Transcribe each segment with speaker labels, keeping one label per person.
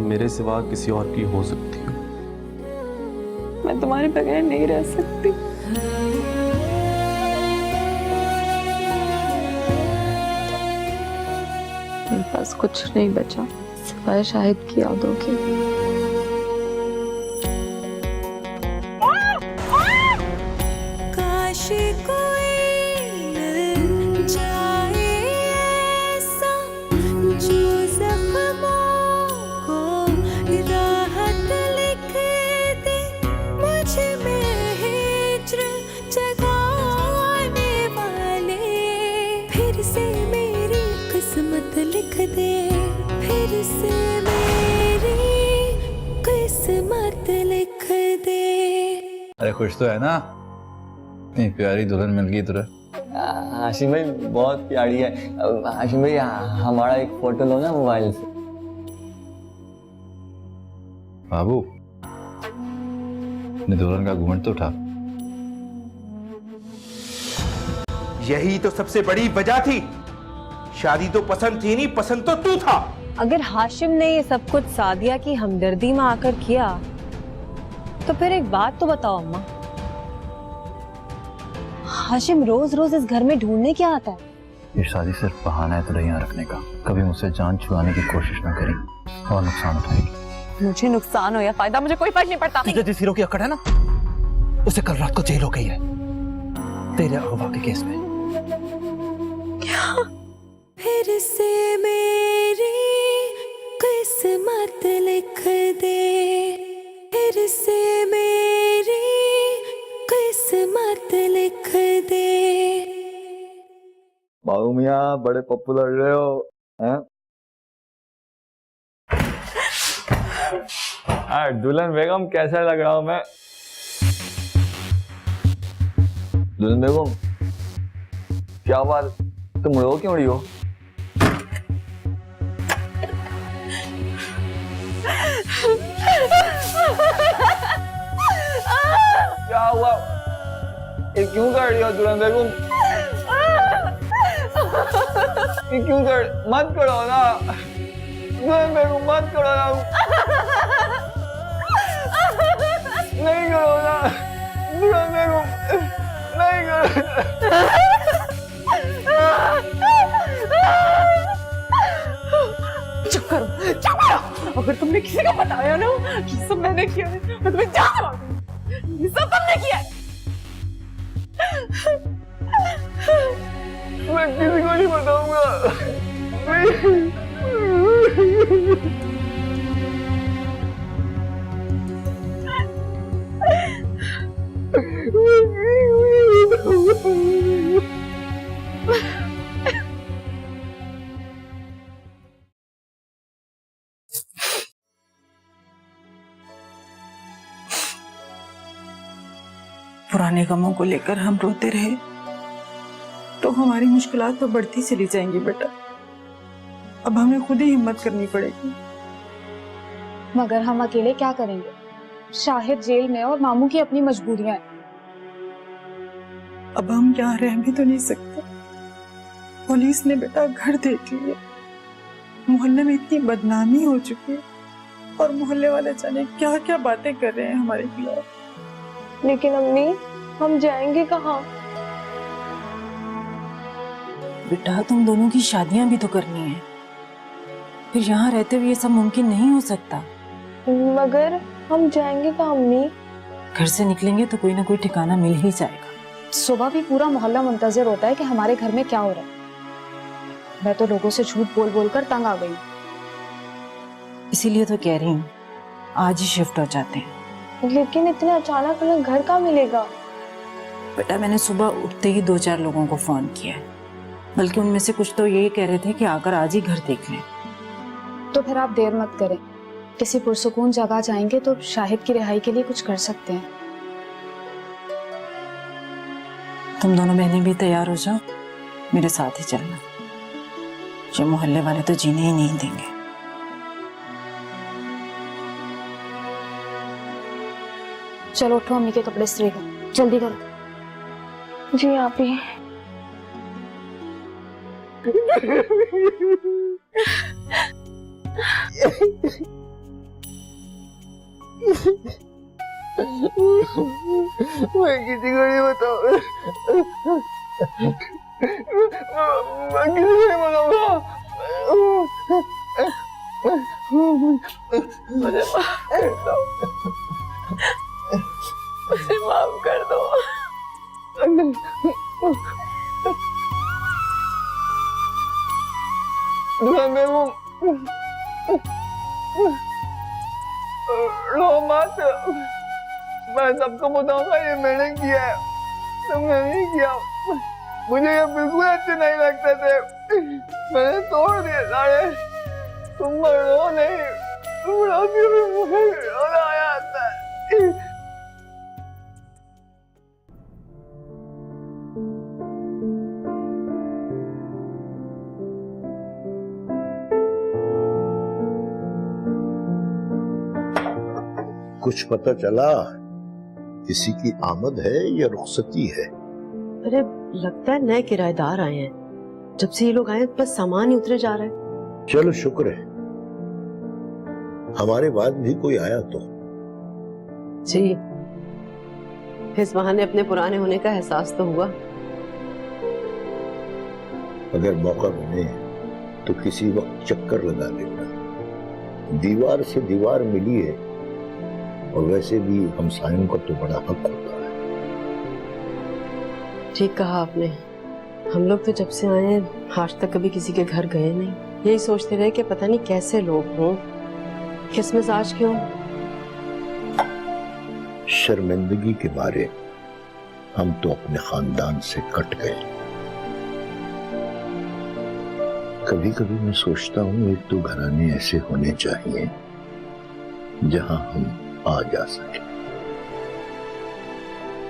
Speaker 1: मेरे सिवा किसी और की हो सकती हो।
Speaker 2: मैं तुम्हारे बगैर नहीं रह सकती। मेरे पास कुछ नहीं बचा सिवाय शाहिद की यादों की।
Speaker 3: लिख दे फिर से मेरी किस्मत लिख दे।
Speaker 4: अरे खुश तो है ना? इतनी प्यारी दुल्हन मिल गई तुझे।
Speaker 5: हाशिम भाई बहुत प्यारी है। हाशिम भाई हमारा एक फोटो लो ना मोबाइल से।
Speaker 4: बाबू अपनी दुल्हन का घूंघट तो उठा।
Speaker 6: यही तो सबसे बड़ी वजह थी। शादी तो पसंद थी नहीं, पसंद तो तू था।
Speaker 7: अगर हाशिम ने ये सब कुछ सादिया की हमदर्दी में आकर किया तो फिर एक बात तो बताओ अम्मा, हाशिम रोज रोज इस घर में ढूंढने क्या आता है?
Speaker 4: ये शादी सिर्फ बहाना है तुझे यहाँ रखने का। कभी मुझसे जान छुड़ाने की कोशिश ना करें और नुकसान उठाएगी।
Speaker 7: मुझे नुकसान हो या फायदा मुझे कोई फर्क नहीं पड़ता।
Speaker 4: तुझे जिस हीरो की अकड़ है ना, उसे कल रात को जेल हो गई है तेरे अगवा के केस में।
Speaker 7: क्या?
Speaker 3: फिर से मेरी किस्मत लिख दे फिर से मेरी किस्मत लिख दे।
Speaker 5: बाबू मियाँ बड़े पॉपुलर रहे हो हैं? दुल्हन बेगम कैसा लग रहा हूं मैं? दुल्हन बेगम क्या बात, तुम रो क्यों रही हो? क्या हुआ? ये क्यों कर रही हो दुल्हन बेगम? ये क्यों कर? मत करो ना दुल्हन बेगम, मत करो ना। नहीं करो ना दुल्हन बेगम, नहीं करो।
Speaker 7: चुप करो, चुप करो। अगर तुमने किसी को बताया ना कि सब मैंने किया है, मैं तुम्हें जान मार दूंगी। ये सब तुमने किया है।
Speaker 5: मैं किसी को नहीं बताऊंगा।
Speaker 2: पुराने गमों को लेकर हम रोते रहे तो हमारी मुश्किलात तो बढ़ती चली जाएंगी बेटा। अब हमें खुद ही हिम्मत करनी पड़ेगी।
Speaker 8: मगर हम अकेले क्या करेंगे? शाहिद जेल में और मामू की अपनी मजबूरियां हैं।
Speaker 2: अब हम यहाँ रह भी तो नहीं सकते। पुलिस ने बेटा घर देख लिया, मोहल्ले में इतनी बदनामी हो चुकी है और मोहल्ले वाले जाने क्या क्या बातें कर रहे हैं हमारे खिलाफ।
Speaker 7: लेकिन अम्मी हम जाएंगे कहाँ?
Speaker 2: बेटा तुम दोनों की शादियां भी तो करनी है, फिर यहाँ रहते हुए ये सब मुमकिन नहीं हो सकता।
Speaker 7: मगर हम जाएंगे कहाँ अम्मी?
Speaker 2: घर से निकलेंगे तो कोई ना कोई ठिकाना मिल ही जाएगा।
Speaker 8: सुबह भी पूरा मोहल्ला मुंतजर होता है कि हमारे घर में क्या हो रहा है। मैं तो लोगों से झूठ बोल बोल कर तंग आ गई।
Speaker 2: इसीलिए तो कह रही हूँ आज ही शिफ्ट हो जाते हैं।
Speaker 7: लेकिन इतने अचानक हमें घर कहाँ मिलेगा?
Speaker 2: बेटा मैंने सुबह उठते ही 2-4 लोगों को फोन किया है, बल्कि उनमें से कुछ तो यही कह रहे थे कि आकर आज ही घर देख लें।
Speaker 8: तो फिर आप देर मत करें, किसी पुरसुकून जगह जाएंगे तो शाहिद की रिहाई के लिए कुछ कर सकते हैं।
Speaker 2: तुम दोनों बहनें भी तैयार हो जाओ, मेरे साथ ही चलना। ये मोहल्ले वाले तो जीने ही नहीं देंगे।
Speaker 8: चलो उठो, अम्मी के कपड़े इस्त्री करो, जल्दी करो।
Speaker 7: जी आप ही।
Speaker 5: मैं किसी को नहीं बताऊंगा, मैं किसी को नहीं बताऊंगा।
Speaker 7: मुझे माफ कर दो।
Speaker 5: रो मत, मैं सबको बताऊंगा ये मैंने किया है, तो मैंने नहीं किया। मुझे ये बिल्कुल अच्छे नहीं लगते थे, मैंने तोड़ दिए सारे। तुम रो नहीं, तुम रोती भी मुझे रोना आ जाता है।
Speaker 9: कुछ पता चला? किसी की आमद है या रुखसती है?
Speaker 10: अरे लगता है नए किराएदार आए हैं। जब से ये लोग आए हैं बस सामान ही उतरे जा रहा है।
Speaker 9: चलो शुक्र है, हमारे बाद भी कोई आया तो।
Speaker 10: जी, इस बहाने अपने पुराने होने का एहसास तो हुआ।
Speaker 9: अगर मौका मिले तो किसी वक्त चक्कर लगा लेना। दीवार से दीवार मिली है, और वैसे भी हमसायों का तो बड़ा हक होता है।
Speaker 10: ठीक कहा आपने। हम लोग तो जब से आए हैं आज तक कभी किसी के घर गए नहीं। यही सोचते रहे कि पता नहीं कैसे लोग हों, किस मिजाज के हों।
Speaker 9: शर्मिंदगी के मारे हम तो अपने खानदान से कट गए। कभी कभी मैं सोचता हूँ एक दो घराने ऐसे होने चाहिए जहां हम आ जा सके,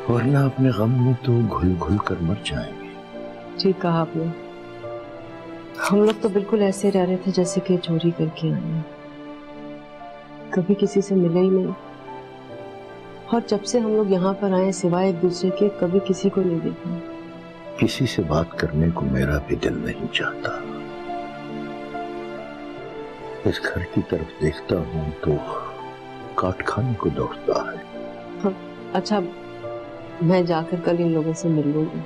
Speaker 9: वरना अपने गम में तो घुल घुल कर मर जाएंगे।
Speaker 10: ठीक कहा आपने। हम लोग तो बिल्कुल ऐसे रह रहे थे जैसे कि चोरी करके आए हैं। कभी किसी से मिले ही नहीं, और जब से हम लोग यहाँ पर आए सिवाय एक दूसरे के कभी किसी को नहीं देखा।
Speaker 9: किसी से बात करने को मेरा भी दिल नहीं चाहता। इस घर की तरफ देखता हूँ तो काट खाने को दौड़ता है।
Speaker 10: हाँ, अच्छा मैं जाकर कल इन लोगों से मिल लूंगी,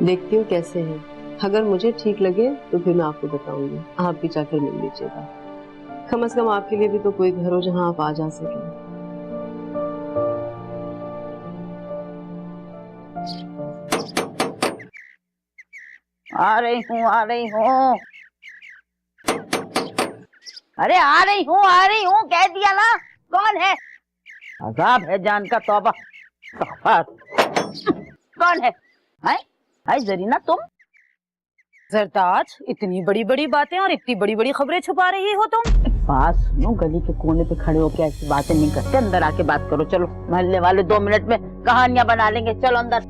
Speaker 10: देखती हूँ कैसे हैं। अगर मुझे ठीक लगे तो फिर मैं आपको बताऊंगी। आप भी जाकर मिल लीजिएगा। कम से कम आपके लिए भी तो कोई घर हो जहाँ आप आ जा सकें।
Speaker 11: आ रही हूँ, आ रही हूँ। अरे आ रही हूँ कह दिया ना। कौन है? अजाब है जान का, तौबा। कौन है? हाय जरीना, तुम?
Speaker 7: सरताज, इतनी बड़ी बड़ी बातें और इतनी बड़ी बड़ी खबरें छुपा रही हो तुम।
Speaker 11: बात सुनो, गली के कोने पे खड़े होके ऐसी बातें नहीं करते। अंदर आके बात करो। चलो, मोहल्ले वाले 2 मिनट में कहानियां बना लेंगे। चलो अंदर।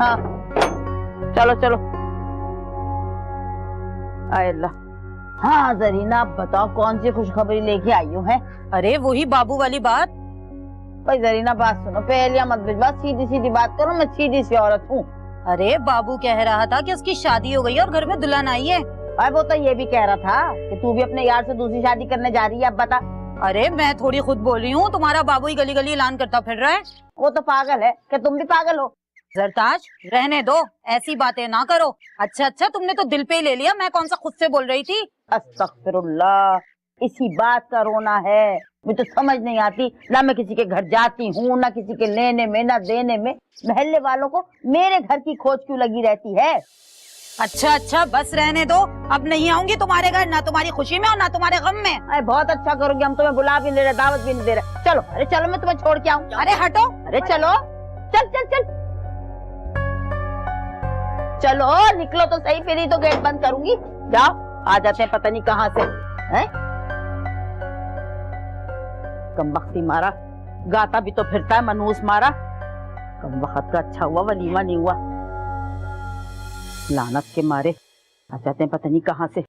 Speaker 11: हाँ चलो चलो। आए अल्लाह। हाँ जरीना, आप बताओ कौन सी खुशखबरी लेके आई हो? है
Speaker 7: अरे वही बाबू वाली बात।
Speaker 11: भाई जरीना बात सुनो, पहले मत भिजवा, सीधी सीधी बात करो। मैं सीधी सी औरत हूँ।
Speaker 7: अरे बाबू कह रहा था कि उसकी शादी हो गई और घर में दुल्हन आई है।
Speaker 11: भाई वो तो ये भी कह रहा था कि तू भी अपने यार से दूसरी शादी करने जा रही है। अब बता।
Speaker 7: अरे मैं थोड़ी खुद बोल रही हूँ, तुम्हारा बाबू ही गली गली ऐलान करता फिर रहा है।
Speaker 11: वो तो पागल है, क्या तुम भी पागल हो?
Speaker 7: जरताज रहने दो, ऐसी बातें ना करो। अच्छा तुमने तो दिल पे ही ले लिया, मैं कौन सा खुद से बोल रही थी।
Speaker 11: अस्तगफिरुल्लाह, इसी बात का रोना है। मुझे तो समझ नहीं आती, ना मैं किसी के घर जाती हूँ, ना किसी के लेने में ना देने में। महल्ले वालों को मेरे घर की खोज क्यों लगी रहती है?
Speaker 7: अच्छा बस रहने दो, अब नहीं आऊंगी तुम्हारे घर, ना तुम्हारी खुशी में और ना तुम्हारे गम में।
Speaker 11: अरे बहुत अच्छा करोगे, हम तुम्हें बुला भी नहीं रहे, दावत भी नहीं दे रहे। चलो, अरे चलो मैं तुम्हें छोड़ के आऊँ।
Speaker 7: अरे हटो।
Speaker 11: अरे चलो, चल चल चल चलो, निकलो तो सही, फिर ही तो गेट बंद करूंगी। जाओ, आ जाते हैं पता नहीं कहाँ से। हैं? कमबख्ती मारा, गाता भी तो फिरता है, मनूस मारा। कमबख्त का अच्छा हुआ वलीमा नहीं हुआ। लानत के मारे आ जाते हैं पता नहीं कहाँ से।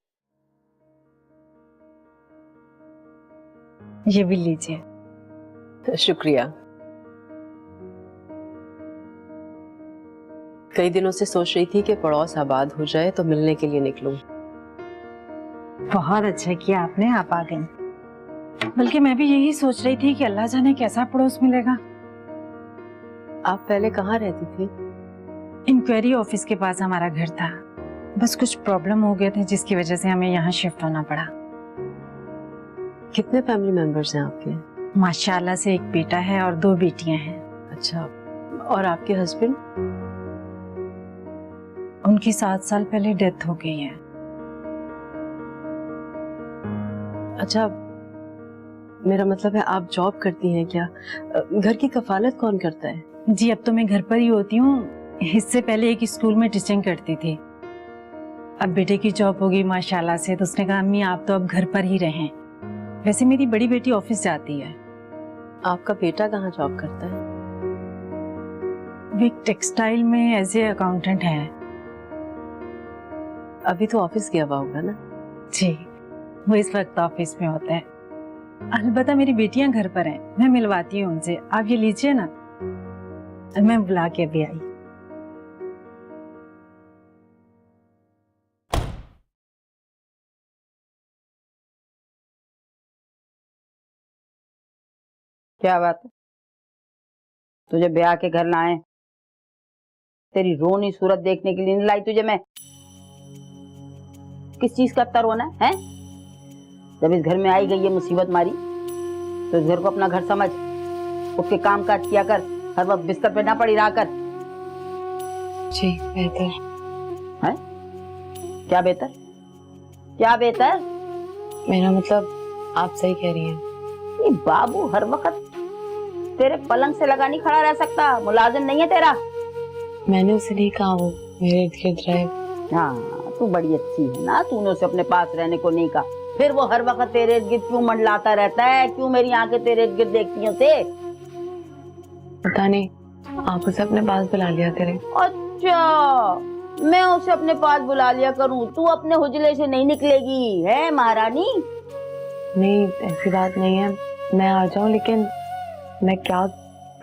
Speaker 8: ये भी लीजिए।
Speaker 10: शुक्रिया। कई दिनों से सोच रही थी कि पड़ोस आबाद हो जाए तो मिलने के लिए निकलूं।
Speaker 8: बहुत अच्छा किया आपने, आप आ गए।
Speaker 7: बल्कि मैं भी यही सोच रही थी कि अल्लाह जाने कैसा पड़ोस मिलेगा।
Speaker 10: आप पहले कहाँ रहती थी?
Speaker 7: इंक्वायरी ऑफिस के पास हमारा घर था, बस कुछ प्रॉब्लम हो गए थे जिसकी वजह से हमें यहाँ शिफ्ट होना पड़ा।
Speaker 10: कितने फैमिली मेंबर्स हैं आपके?
Speaker 7: माशाल्लाह से एक बेटा है और 2 बेटियां हैं।
Speaker 10: अच्छा, और आपके हस्बैंड?
Speaker 7: उनकी 7 साल पहले डेथ हो गई है।
Speaker 10: अच्छा, मेरा मतलब है आप जॉब करती हैं क्या? घर की कफालत कौन करता है?
Speaker 7: जी अब तो मैं घर पर ही होती हूँ। इससे पहले एक स्कूल में टीचिंग करती थी। अब बेटे की जॉब हो गई माशाल्लाह से, तो उसने कहा अम्मी आप तो अब घर पर ही रहें। वैसे मेरी बड़ी बेटी ऑफिस जाती है।
Speaker 10: आपका बेटा कहाँ जॉब करता है?
Speaker 7: वो एक टेक्सटाइल में एज ए अकाउंटेंट है।
Speaker 10: अभी तो ऑफिस गया हुआ होगा ना?
Speaker 7: जी वो इस वक्त ऑफिस में होता है। अलबत्ता मेरी बेटियां घर पर हैं, मैं मिलवाती हूँ उनसे। आप ये लीजिए ना, मैं बुला के अभी आई।
Speaker 11: क्या बात है? तुझे ब्याह के घर लाए, तेरी रोनी सूरत देखने के लिए नहीं लाई तुझे मैं। किस चीज का इतना रोना है? जब इस घर में आई गई है मुसीबत मारी, तो इस घर को अपना घर समझ। उठ के काम काज किया कर, हर वक्त बिस्तर पे ना पड़ी रहा कर।
Speaker 8: जी बेहतर
Speaker 11: है। क्या बेहतर? क्या बेहतर?
Speaker 8: मेरा मतलब आप सही कह रही हैं।
Speaker 11: ये बाबू हर वक्त तेरे पलंग से लगा नहीं खड़ा रह सकता, मुलाजिम नहीं है तेरा।
Speaker 8: मैंने उसे नहीं कहा वो मेरे इर्द गिर्द रहे।
Speaker 11: हाँ तू बड़ी अच्छी है ना, तूने उसे अपने पास रहने को नहीं कहा। फिर वो हर वक्त तेरे इर्द गिर्द क्यों मंडलाता रहता है? क्यों मेरी आंखें तेरे इर्द गिर्द देखती हैं उसे?
Speaker 8: पता नहीं, आप उसे अपने पास बुला लिया करें।
Speaker 11: अच्छा, मैं उसे अपने पास बुला लिया करूं, तू अपने हुजले से नहीं निकलेगी है महारानी?
Speaker 8: नहीं ऐसी बात नहीं है, मैं आ जाऊं, लेकिन मैं क्या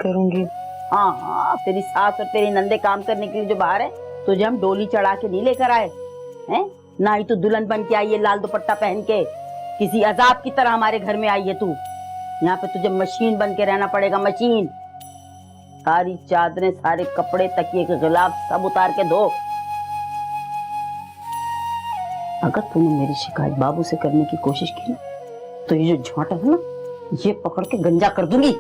Speaker 8: करूंगी?
Speaker 11: हाँ हाँ, तेरी सास और तेरी नंदे काम करने के लिए जो बाहर है, तुझे हम डोली चढ़ा के नहीं लेकर आए हैं। ना ही तू दुल्हन बन के आई है लाल दुपट्टा पहन के, किसी अजाब की तरह हमारे घर में आई है तू। यहाँ पे तुझे मशीन बन के रहना पड़ेगा, मशीन। सारी चादरें, सारे कपड़े, तकिए के गिलाफ सब उतार के धो। अगर तूने मेरी शिकायत बाबू से करने की कोशिश की ना, तो ये जो झांटा है ना, ये पकड़ के गंजा कर दूंगी।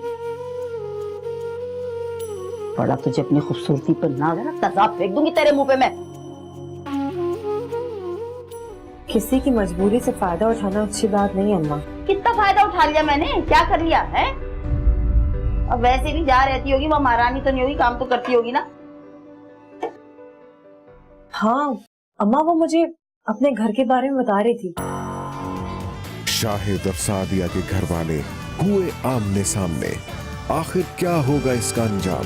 Speaker 11: बड़ा तुझे अपनी खूबसूरती पर नाज है ना, तेजाब फेंक दूंगी तेरे मुंह पे मैं।
Speaker 10: किसी की मजबूरी से फायदा उठाना अच्छी बात नहीं अम्मा।
Speaker 11: कितना फायदा उठा लिया मैंने, क्या कर लिया है? अब वैसे भी जा रहती होगी, वो महारानी तो नहीं होगी, काम तो करती होगी ना।
Speaker 10: हाँ अम्मा, वो मुझे अपने घर के बारे में बता रही थी।
Speaker 12: शाहिद और सादिया के घर वाले हुए आमने सामने। आखिर क्या होगा इसका अंजाम,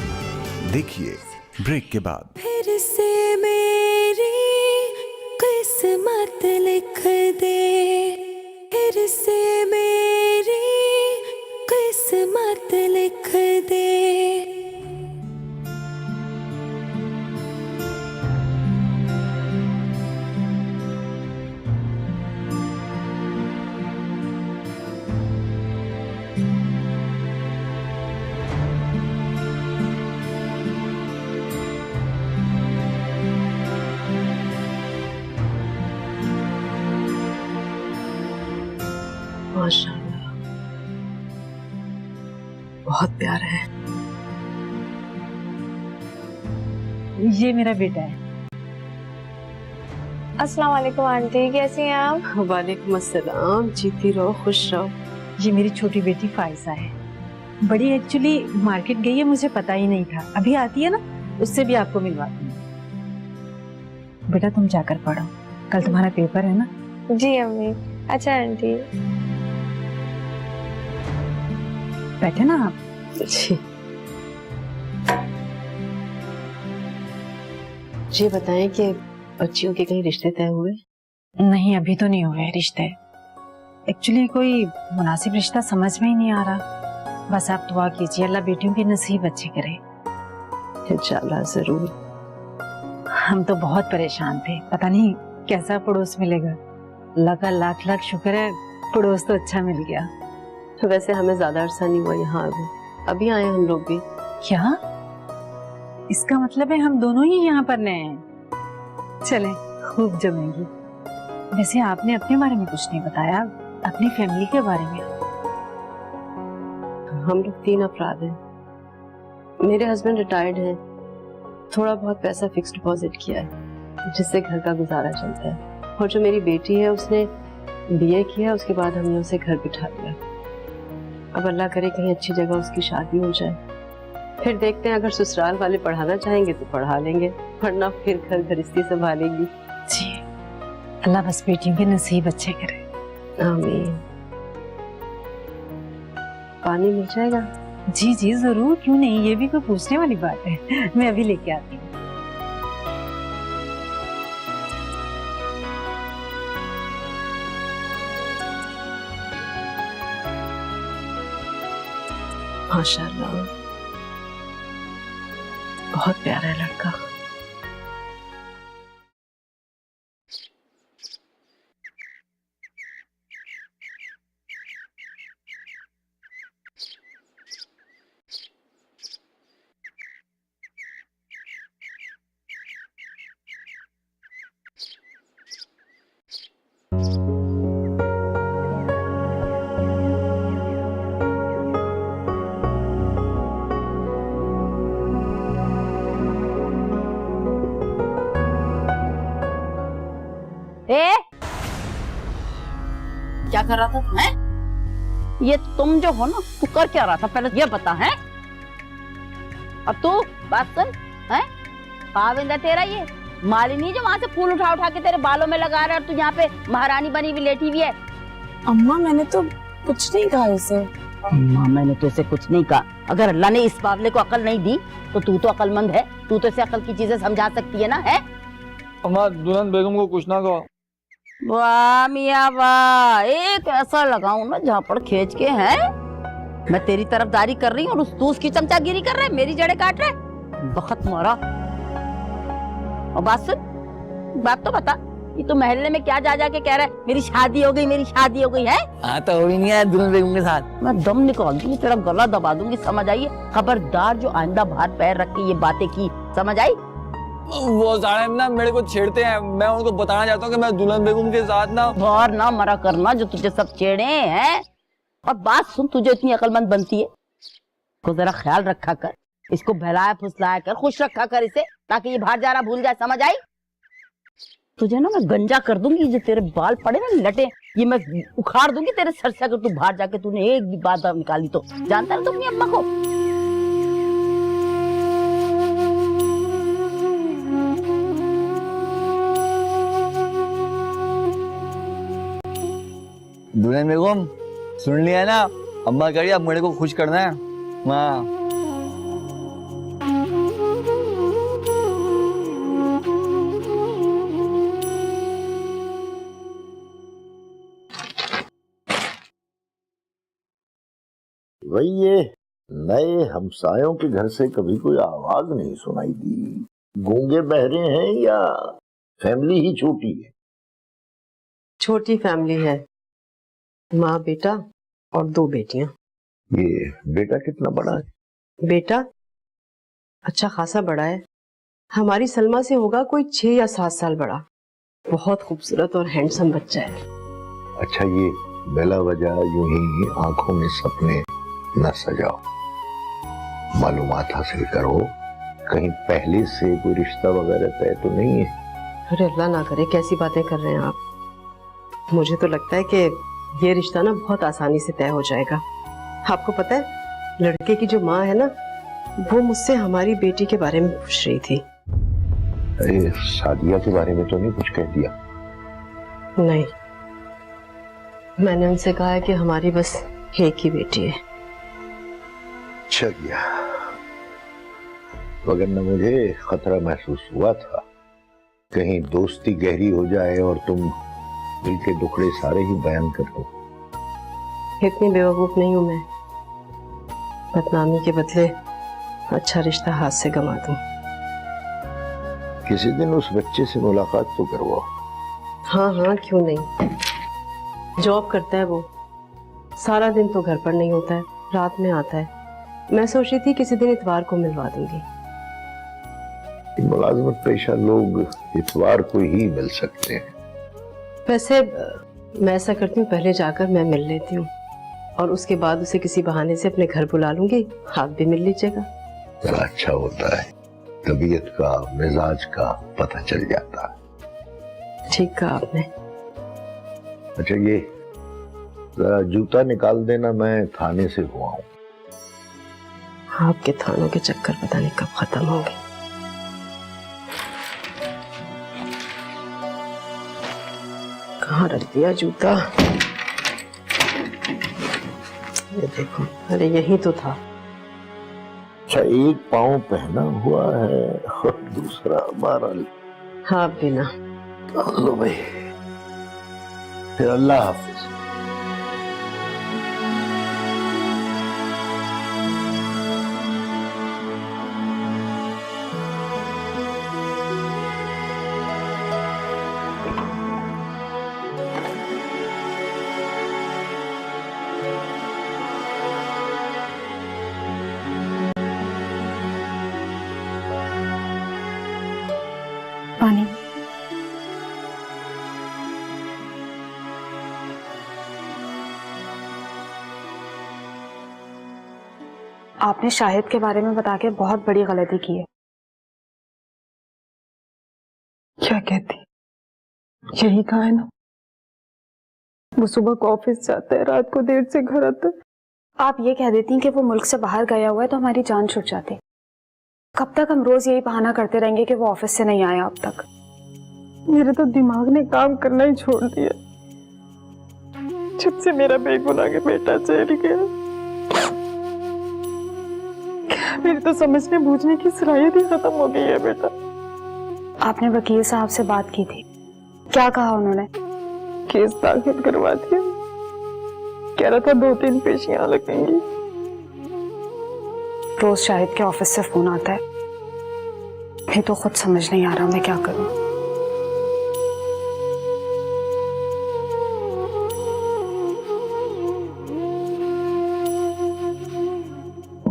Speaker 12: देखिए ब्रेक के बाद।
Speaker 3: फिर से मेरी किस्मत लिख दे, फिर से मेरी किस्मत लिख दे।
Speaker 10: माशाल्लाह, बहुत प्यारा है।
Speaker 7: ये मेरा बेटा है।
Speaker 8: अस्सलाम वालेकुम आंटी, कैसी हैं आप?
Speaker 10: वालेकुम अस्सलाम, जीती रहो, खुश रहो।
Speaker 7: ये मेरी छोटी बेटी फाइजा है। बड़ी एक्चुअली मार्केट गई है, मुझे पता ही नहीं था। अभी आती है ना, उससे भी आपको मिलवाती हूँ। बेटा तुम जाकर पढ़ो, कल तुम्हारा पेपर है ना।
Speaker 8: जी अम्मी। अच्छा आंटी।
Speaker 7: बैठे ना आप।
Speaker 10: जी। ये बताएं कि बच्चियों के कहीं रिश्ते तय हुए?
Speaker 7: नहीं अभी तो नहीं हुए रिश्ते। एक्चुअली कोई मुनासिब रिश्ता समझ में ही नहीं आ रहा। बस आप दुआ कीजिए, अल्लाह बेटियों के नसीब अच्छे करे।
Speaker 10: इंशाल्लाह जरूर।
Speaker 7: हम तो बहुत परेशान थे, पता नहीं कैसा पड़ोस मिलेगा। अल्लाह का लाख लाख शुक्र है, पड़ोस तो अच्छा मिल गया।
Speaker 10: वैसे हमें ज्यादा अरसा नहीं हुआ यहाँ आए, अभी आए हम लोग भी।
Speaker 7: क्या? इसका मतलब है हम दोनों ही यहाँ पर नए हैं। चलें, खूब जमेंगी। वैसे आपने अपने बारे में कुछ नहीं बताया, अपनी फैमिली के बारे में।
Speaker 10: हम लोग 3 अफराद हैं। मेरे हस्बैंड रिटायर्ड हैं, थोड़ा बहुत पैसा फिक्स डिपॉजिट किया है जिससे घर का गुजारा चलता है। और जो मेरी बेटी है उसने बीए किया, उसके बाद हमने उसे घर बिठा दिया। अब अल्लाह करे कहीं अच्छी जगह उसकी शादी हो जाए, फिर देखते हैं। अगर ससुराल वाले पढ़ाना चाहेंगे तो पढ़ा लेंगे, वरना फिर घर गृहस्थी संभालेंगी।
Speaker 7: जी, अल्लाह बस बेटियों के नसीब अच्छे करे।
Speaker 10: आमीन। पानी मिल जाएगा?
Speaker 7: जी जी जरूर, क्यों नहीं, ये भी कोई पूछने वाली बात है। मैं अभी लेके आती हूँ।
Speaker 10: माशाल्लाह, बहुत प्यारा है लड़का।
Speaker 11: क्या कर रहा था हैं? ये तुम जो हो ना, तू कर क्या रहा था पहले ये बता है। अब तू बात सुन है, पाविंदा तेरा ये मालिनी जो वहाँ से फूल उठा उठा के तेरे बालों में लगा रहा है और तू यहाँ पे महारानी बनी हुई लेटी हुई है।
Speaker 8: अम्मा मैंने तो कुछ नहीं कहा इसे।
Speaker 11: अम्मा मैंने तो इसे कुछ नहीं कहा। अगर अल्लाह ने इस बावले को अकल नहीं दी तो तू तो अकलमंद है, तू तो इसे अकल की चीजें समझा सकती है ना। है
Speaker 5: अम्मा, दुल्हन बेगम को कुछ ना कहो।
Speaker 11: वाह मियाँ वाह, एक ऐसा लगाऊं ना जहाँ पर खींच के है। मैं तेरी तरफदारी कर रही हूँ और तू उसकी चमचागिरी कर रहा है, मेरी जड़ें काट रहा है। बहुत मारा। और बात सुन, बात तो बता, ये तो महल्ले में क्या जा के कह रहा है मेरी शादी हो गई, मेरी शादी हो गई है।
Speaker 5: हाँ तो हो ही नहीं है दुल्हन बेगम के साथ।
Speaker 11: मैं दम निकाल दूंगी, तेरा गला दबा दूंगी, समझ आई? खबरदार जो आइंदा बाहर पैर रख के ये बातें की, समझ आई?
Speaker 5: वो सारे ना मेरे को छेड़ते हैं, मैं उनको बताना चाहता हूँ कि मैं दुल्हन बेगम के साथ ना।
Speaker 11: और ना मरा करना जो तुझे सब छेड़े हैं। और बात सुन, तुझे इतनी अकलमंद बनती है को जरा ख्याल रखा कर, इसको बहलाया फुसलाया कर, खुश रखा कर इसे, ताकि ये बाहर जा रहा भूल जाए, समझ आई? तुझे ना मैं गंजा कर दूंगी, जो तेरे बाल पड़े ना लटे, ये मैं उखाड़ दूंगी तेरे सर से अगर तू बाहर जाके तूने एक भी बात निकाली तो। जानता है तुम अपनी अम्मा को?
Speaker 5: दुल्हन बेगम सुन लिया ना, अम्मा कह रही अब मेरे को खुश करना है। माँ
Speaker 9: वही ये नए हमसायों के घर से कभी कोई आवाज नहीं सुनाई दी। गूंगे बहरे हैं या फैमिली ही छोटी है?
Speaker 10: छोटी फैमिली है, माँ बेटा और 2 बेटियां।
Speaker 9: ये बेटा कितना बड़ा है?
Speaker 10: बेटा अच्छा खासा बड़ा है, हमारी सलमा से होगा कोई 6 या 7 साल बड़ा। बहुत खूबसूरत और हैंडसम बच्चा है।
Speaker 9: अच्छा, ये बेला वजह यूं ही आंखों में सपने न सजाओ, मालूमात हासिल करो, कहीं पहले से कोई रिश्ता वगैरह तय तो नहीं है?
Speaker 10: अरे अल्लाह ना करे, कैसी बातें कर रहे हैं आप। मुझे तो लगता है कि ये रिश्ता ना बहुत आसानी से तय हो जाएगा। आपको पता है, लड़के की जो माँ है ना, वो मुझसे हमारी बेटी के बारे में पूछ रही थी।
Speaker 9: अरे सादिया के बारे में तो नहीं कुछ कह दिया?
Speaker 10: नहीं, मैंने उनसे कहा है कि हमारी बस एक ही बेटी है।
Speaker 9: अच्छा किया, वगरना मुझे खतरा महसूस हुआ था कहीं दोस्ती गहरी हो जाए और तुम दिल के दुखड़े सारे ही बयान कर दो।
Speaker 10: इतनी बेवकूफ नहीं हूं मैं, बदनामी के बदले अच्छा रिश्ता हाथ से गंवा दूं।
Speaker 9: किसी दिन उस बच्चे से मुलाकात तो करवाओ।
Speaker 10: हाँ हाँ क्यों नहीं, जॉब करता है वो, सारा दिन तो घर पर नहीं होता है, रात में आता है। मैं सोच रही थी किसी दिन इतवार को मिलवा दूंगी।
Speaker 9: मुलाजमत पेशा लोग इतवार को ही मिल सकते हैं।
Speaker 10: वैसे मैं ऐसा करती हूँ, पहले जाकर मैं मिल लेती हूँ और उसके बाद उसे किसी बहाने से अपने घर बुला लूंगी, आप भी मिल लीजिएगा।
Speaker 9: बड़ा अच्छा होता है, तबीयत का मिजाज का पता चल जाता है।
Speaker 10: ठीक कहा आपने।
Speaker 9: अच्छा ये जरा जूता निकाल देना, मैं थाने से हुआ हूँ।
Speaker 10: आपके थानों के चक्कर पता नहीं कब खत्म होंगे। कहाँ रख दिया जूता? ये देखो, अरे यही तो था।
Speaker 9: अच्छा एक पाँव पहना हुआ है और दूसरा बहरहाल।
Speaker 10: हाँ बिना।
Speaker 9: लो भाई, फिर अल्लाह हाफिज।
Speaker 8: पानी। आपने शाहिद के बारे में बता के बहुत बड़ी गलती की है।
Speaker 2: क्या कहती? यही कहा है ना, वो सुबह को ऑफिस जाता है, रात को देर से घर आता है।
Speaker 8: आप ये कह देती कि वो मुल्क से बाहर गया हुआ है तो हमारी जान छूट जाती। कब तक हम रोज यही बहाना करते रहेंगे कि वो ऑफिस से नहीं आया अब तक?
Speaker 2: मेरे तो दिमाग ने काम करना ही छोड़ दिया जब से मेरा बेगुनाह के बेटा चल गया। मेरी तो समझने बूझने की सलाहियत ही खत्म हो गई है बेटा।
Speaker 8: आपने वकील साहब से बात की थी, क्या कहा उन्होंने?
Speaker 2: केस दाखिल करवा दिया, कह रहा था 2-3 पेशियां लगेंगी।
Speaker 8: रोज शाहिद के ऑफिस से फोन आता है, मैं तो खुद समझ नहीं आ रहा मैं क्या करूं।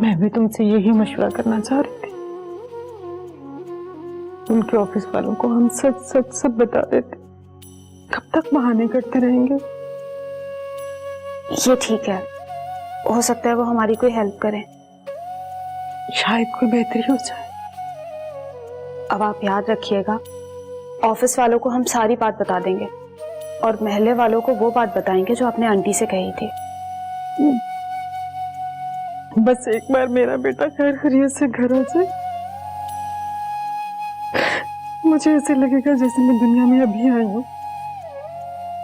Speaker 2: मैं भी तुमसे यही मशवरा करना चाह रही थी, उनके ऑफिस वालों को हम सच सब बता देते। कब तक बहाने करते रहेंगे?
Speaker 8: ये ठीक है, हो सकता है वो हमारी कोई हेल्प करें,
Speaker 2: शायद कोई बेहतरी हो जाए।
Speaker 8: अब आप याद रखिएगा, ऑफिस वालों को हम सारी बात बता देंगे और महल्ले वालों को वो बात बताएंगे जो आपने आंटी से कही थी।
Speaker 2: बस एक बार मेरा बेटा खैर खैरियत से घर आ जाए, मुझे ऐसे लगेगा जैसे मैं दुनिया में अभी आई हूँ।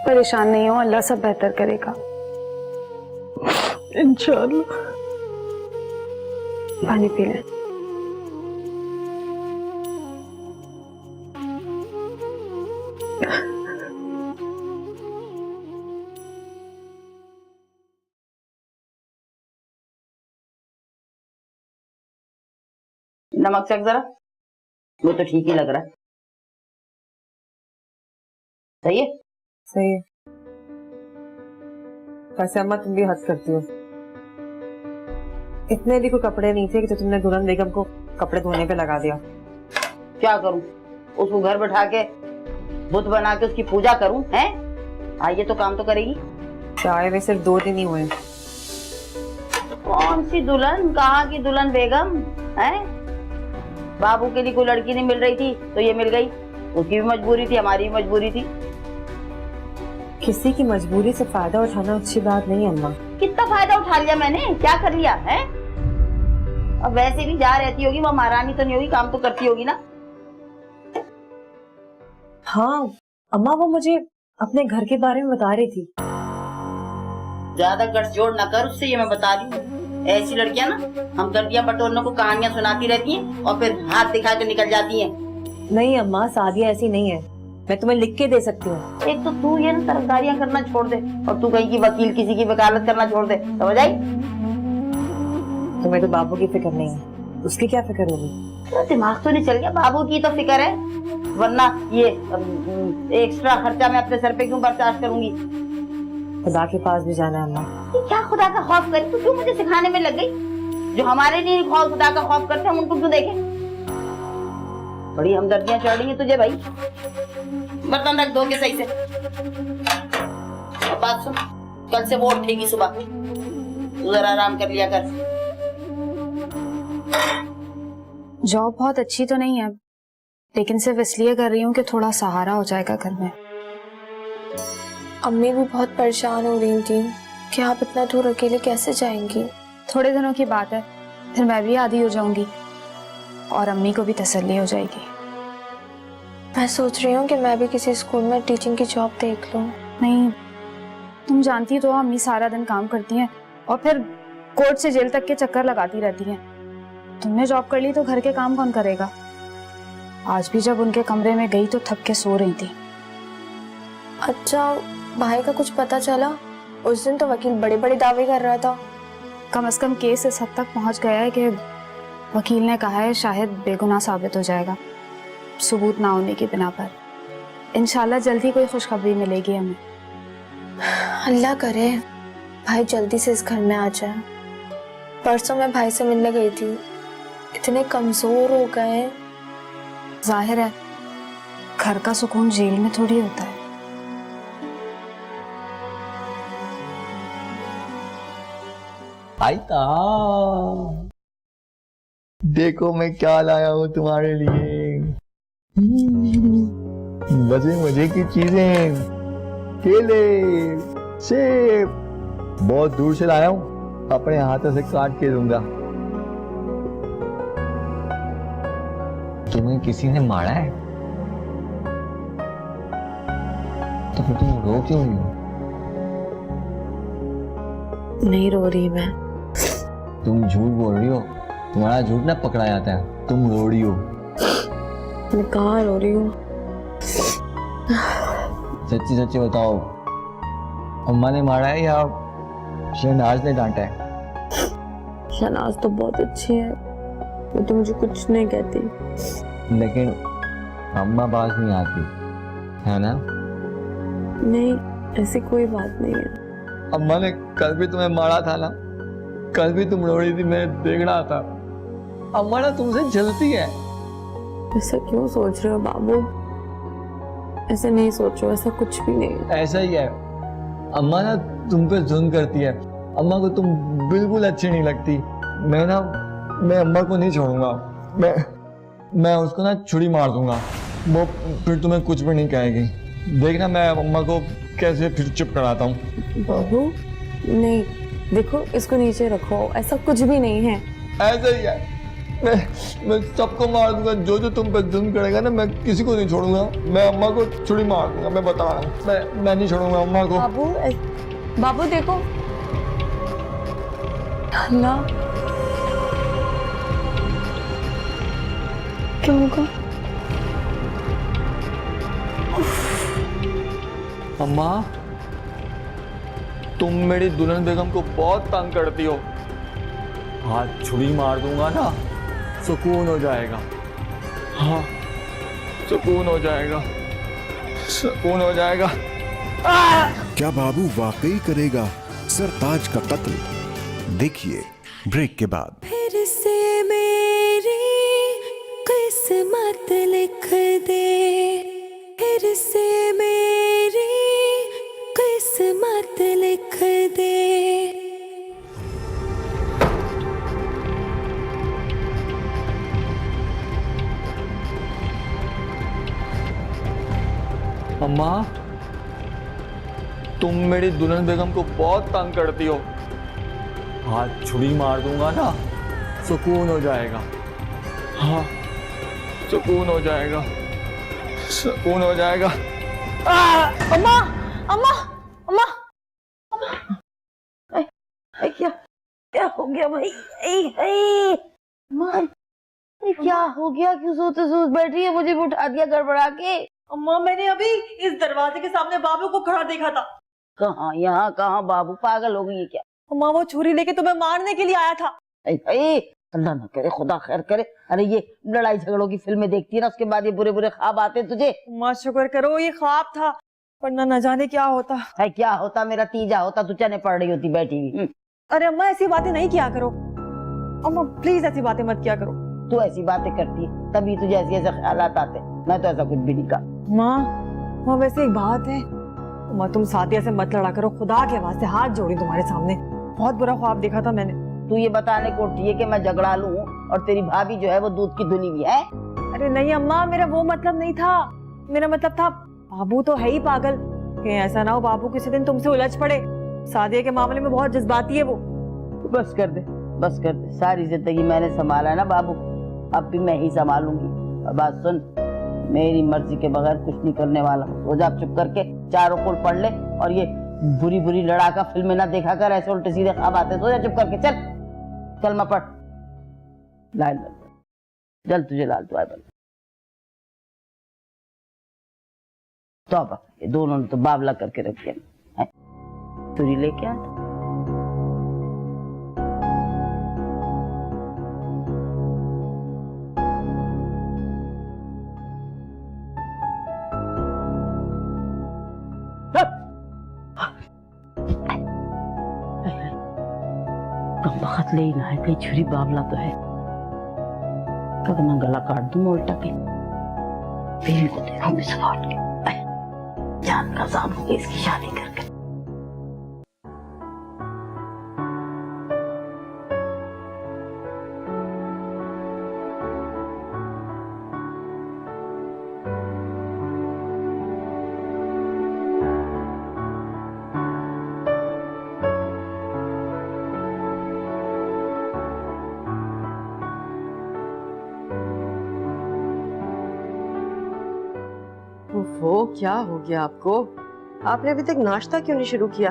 Speaker 8: परेशान नहीं हो, अल्लाह सब बेहतर करेगा
Speaker 2: इंशाअल्लाह।
Speaker 8: पानी पी लें।
Speaker 11: नमक चख जरा, वो तो ठीक ही लग रहा है। सही है?
Speaker 13: सही है। वैसे अम्मा तुम भी हद करती हो, इतने भी कोई कपड़े नहीं थे कि तो तुमने दुल्हन बेगम को कपड़े धोने पे लगा दिया।
Speaker 11: क्या करूं, उसको घर बैठा के बुत बना के उसकी पूजा करूं? हैं? आइए तो काम तो करेगी।
Speaker 13: क्या आए हुए सिर्फ 2 दिन ही हुए।
Speaker 11: कौन सी दुल्हन, कहाँ की दुल्हन बेगम है? बाबू के लिए कोई लड़की नहीं मिल रही थी तो ये मिल गई। उसकी भी मजबूरी थी, हमारी भी मजबूरी थी।
Speaker 13: किसी की मजबूरी से फायदा उठाना अच्छी बात नहीं अम्मा।
Speaker 11: कितना फायदा उठा लिया मैंने, क्या कर लिया है? अब वैसे भी जा रहती होगी, वो महारानी तो नहीं होगी, काम तो करती होगी ना।
Speaker 13: हाँ अम्मा, वो मुझे अपने घर के बारे में बता रही थी।
Speaker 11: ज्यादा गठजोड़ न कर उससे, ये मैं बता रही हूँ। ऐसी लड़कियां ना हम गड्डियां बटोरने को कहानियां सुनाती रहती हैं और फिर हाथ दिखा के निकल जाती हैं।
Speaker 13: नहीं अम्मा, सादिया ऐसी नहीं है, मैं तुम्हें लिख के दे सकती हूँ।
Speaker 11: एक तो तू ये ना तरफदारियां करना छोड़ दे और तू कहीं की वकील किसी की वकालत करना छोड़ दे, समझ आई?
Speaker 13: तुम्हें तो बाबू की फिक्र नहीं है, उसकी क्या फिक्र होगी?
Speaker 11: तो दिमाग तो नहीं चल गया? बाबू की तो फिक्र है, वरना ये एक्स्ट्रा खर्चा मैं अपने सर पे क्यों बर्दाश्त करूंगी?
Speaker 13: खुदा के पास भी जाना है अम्मा।
Speaker 11: ये क्या खुदा का खौफ करी? तू क्यों मुझे सिखाने में लग गई? जो हमारे लिए खुदा का खौफ करते हैं हम उनको क्यों देखें? बड़ी हमदर्दियां चढ़ रही हैं तुझे भाई। बर्तन रख धो के सही से। अब बात सुन, कल से वो उठेगी सुबह, तू जरा आराम कर लिया कर।
Speaker 8: जॉब बहुत अच्छी तो नहीं है, लेकिन सिर्फ इसलिए कर रही हूँ कि थोड़ा सहारा हो जाएगा घर में।
Speaker 14: अम्मी भी बहुत परेशान हो रही थी कि आप इतना दूर अकेले कैसे जाएंगी।
Speaker 8: थोड़े दिनों की बात है, फिर मैं भी आदी हो जाऊंगी और अम्मी को भी तसल्ली हो जाएगी।
Speaker 14: मैं सोच रही हूँ कि मैं भी किसी स्कूल में टीचिंग की जॉब देख लूँ।
Speaker 8: नहीं, तुम जानती तो अम्मी सारा दिन काम करती हैं और फिर कोर्ट से जेल तक के चक्कर लगाती रहती हैं। तुमने जॉब कर ली तो घर के काम कौन करेगा? आज भी जब उनके कमरे में गई तो थक के सो रही थी।
Speaker 14: अच्छा, भाई का कुछ पता चला? उस दिन तो वकील बड़े बड़े दावे कर रहा था।
Speaker 8: कम से कम केस इस हद तक पहुंच गया है कि वकील ने कहा है शायद बेगुनाह साबित हो जाएगा सबूत ना होने की बिना पर। इंशाल्लाह जल्दी कोई खुशखबरी मिलेगी हमें।
Speaker 14: अल्लाह करे भाई जल्दी से इस घर में आ जाए। परसों मैं भाई से मिलने गई थी, इतने कमजोर हो गए।
Speaker 8: जाहिर है घर का सुकून जेल में थोड़ी होता है।
Speaker 5: आयता, देखो मैं क्या लाया हूँ तुम्हारे लिए। मजे मजे की चीजें, केले, सेब, बहुत दूर से लाया हूँ, अपने हाथों से काट के दूंगा। तुम्हें किसी ने मारा है तो फिर तुम रो क्यों रही हो?
Speaker 14: नहीं रो रही मैं।
Speaker 5: तुम झूठ बोल रही हो, तुम्हारा झूठ ना पकड़ा जाता है, तुम रो रही हो।
Speaker 14: मैं कहाँ रो रही हूँ?
Speaker 5: सच्ची सच्ची बताओ, अम्मा ने मारा है या शहनाज ने डांटा है?
Speaker 14: शहनाज तो बहुत अच्छी है, वो तो मुझे कुछ नहीं कहती।
Speaker 5: लेकिन अम्मा बाज नहीं आती है ना?
Speaker 14: नहीं, ऐसी कोई बात नहीं है।
Speaker 5: अम्मा ने कल भी तुम्हें मारा था ना, कल भी तुम रो रही थी, मैं देख रहा था। अम्मा ना तुमसे जलती है।
Speaker 14: ऐसा क्यों सोच रहे हो बाबू? ऐसे नहीं सोचो, ऐसा कुछ भी नहीं।
Speaker 5: ऐसा ही है, अम्मा ना तुम पे जुल्म करती है। अम्मा को तुम बिल्कुल अच्छी नहीं लगती। मैं अम्मा को नहीं छोड़ूंगा, मैं उसको ना छुरी मार दूंगा, वो फिर तुम्हें कुछ भी नहीं कहेगी। देखना मैं अम्मा को कैसे फिर चुप कराता हूँ।
Speaker 14: बाबू नहीं, देखो इसको नीचे रखो, ऐसा कुछ भी नहीं है।
Speaker 5: ऐसा ही है, मैं सबको मार दूंगा जो तुम पे जुल्म करेगा ना, मैं किसी को नहीं छोड़ूंगा। मैं अम्मा को छुरी मार दूंगा, मैं बता रहा हूँ, मैं नहीं छोड़ूंगा अम्मा को।
Speaker 14: बाबू देखो, अल्लाह क्या होगा?
Speaker 5: अम्मा, तुम मेरी दुल्हन बेगम को बहुत तंग करती हो। हाथ छुरी मार दूंगा ना, सुकून हो जाएगा। हाँ, सुकून हो जाएगा, सुकून हो जाएगा।
Speaker 12: क्या बाबू वाकई करेगा सरताज का कत्ल? देखिए ब्रेक के बाद।
Speaker 3: फिर से मेरी किस्मत लिख दे, फिर से मेरी किस्मत लिख दे।
Speaker 5: अम्मा, तुम मेरी दुल्हन बेगम को बहुत तंग करती हो। हाथ छुरी मार दूंगा ना, सुकून हो जाएगा। हाँ, सुकून हो जाएगा, सुकून हो जाएगा।
Speaker 11: अम्मा, अम्मा, अम्मा, क्या हो गया भाई? अम्मा, क्या हो गया? क्यों सोते सोते बैठ रही है? मुझे भी उठा दिया गड़बड़ा के।
Speaker 2: अम्मा, मैंने अभी इस दरवाजे के सामने बाबू को खड़ा देखा था।
Speaker 11: कहाँ? यहाँ कहाँ? बाबू पागल हो गई है क्या?
Speaker 2: अम्मा, वो छुरी लेके तुम्हें मारने के लिए आया था।
Speaker 11: अल्लाह ना करे, खुदा खैर करे। अरे ये लड़ाई झगड़ों की फिल्में देखती है ना, उसके बाद ये बुरे बुरे ख्वाब आते तुझे।
Speaker 2: अम्मा शुक्र करो ये ख्वाब था,
Speaker 13: वरना न जाने क्या होता
Speaker 11: है। क्या होता? मेरा तीजा होता, तू चने पड़ रही होती बैठी हुई।
Speaker 13: अरे अम्मा ऐसी बातें नहीं किया करो, अम्मा प्लीज ऐसी बातें मत किया करो।
Speaker 11: तू ऐसी बातें करती है तभी तुझे ऐसे ख्यालात आते। मैं तो ऐसा कुछ भी नहीं कहा।
Speaker 13: माँ वैसे एक बात है, माँ तुम सादिया से मत लड़ा करो, खुदा के वास्ते हाथ जोड़ी तुम्हारे सामने। बहुत बुरा ख्वाब देखा था मैंने।
Speaker 11: तू ये बताने को उठी है कि मैं झगड़ा लूं और तेरी भाभी जो है वो दूध की धुनी हुई है?
Speaker 13: अरे नहीं अम्मा, मेरा वो मतलब नहीं था। मेरा मतलब था बाबू तो है ही पागल, कहीं ऐसा ना हो बाबू किसी दिन तुमसे उलझ पड़े। सादिया के मामले में बहुत जज्बाती है वो।
Speaker 11: बस कर दे, बस कर दे। सारी जिंदगी मैंने संभाला है ना बाबू, अब भी मैं ही संभालूंगी। और बात सुन, मेरी मर्जी के बगैर कुछ नहीं करने वाला। वो जा चुप करके चारों कुल पढ़ ले और ये बुरी बुरी लड़ाका फिल्में ना देखा कर, ऐसे उल्टे सीधे ख्वाब आते। सो जा चुप करके, चल चल मैं पढ़। लाल जल तुझे लाल दुआ बल। तौबा, ये दोनों ने तो बावला करके रख दिया। तुरी लेके आ। वक्त ले ना है, कहीं छुरी बावला तो है। कभी ना गला काट दूं उल्टा के, फिर को देखो मैं सवार के जान का साम हो गई इसकी शादी करके।
Speaker 10: वो क्या हो गया आपको? आपने अभी तक नाश्ता क्यों नहीं शुरू किया?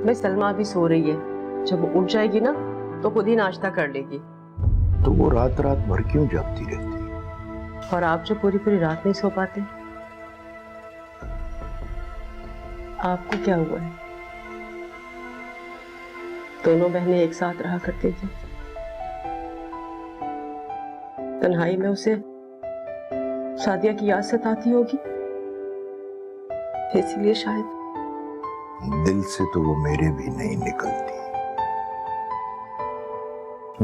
Speaker 10: भाई सलमा अभी सो रही है, जब वो उठ जाएगी ना तो खुद ही नाश्ता कर लेगी।
Speaker 9: तो वो रात रात भर क्यों जागती रहती?
Speaker 10: और आप जो पूरी पूरी रात नहीं सो पाते, आपको क्या हुआ है? दोनों बहनें एक साथ रहा करती थी, तन्हाई में उसे सादिया की याद सताती होगी, इसीलिए शायद।
Speaker 9: दिल से तो वो मेरे भी नहीं निकलती,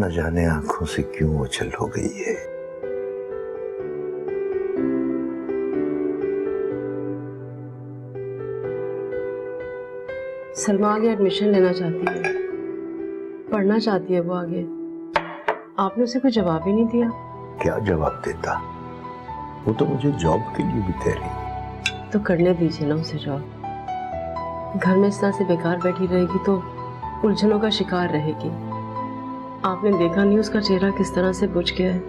Speaker 9: न जाने आंखों से क्यों ओझल हो गई है।
Speaker 10: सलमा आगे एडमिशन लेना चाहती है, पढ़ना चाहती है वो आगे। आपने उसे कोई जवाब ही नहीं दिया।
Speaker 9: क्या जवाब देता? वो तो मुझे जॉब के लिए भी कह रही।
Speaker 10: तो करने दीजिए ना उसे जॉब। घर में इस तरह से बेकार बैठी रहेगी तो उलझनों का शिकार रहेगी। आपने देखा नहीं उसका चेहरा किस तरह से बुझ गया है।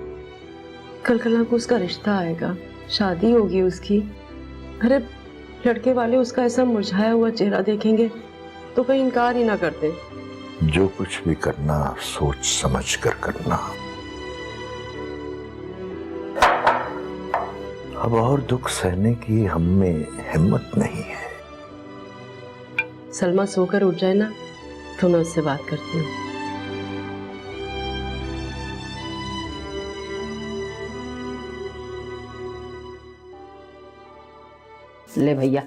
Speaker 10: कल को उसका रिश्ता आएगा, शादी होगी उसकी। अरे लड़के वाले उसका ऐसा मुरझाया हुआ चेहरा देखेंगे तो कहीं इनकार ही ना करते।
Speaker 9: जो कुछ भी करना सोच समझ कर करना। अब और दुख सहने की हम में हिम्मत नहीं है।
Speaker 10: सलमा सोकर उठ जाए ना तो मैं उससे बात करती हूँ।
Speaker 11: ले भैया,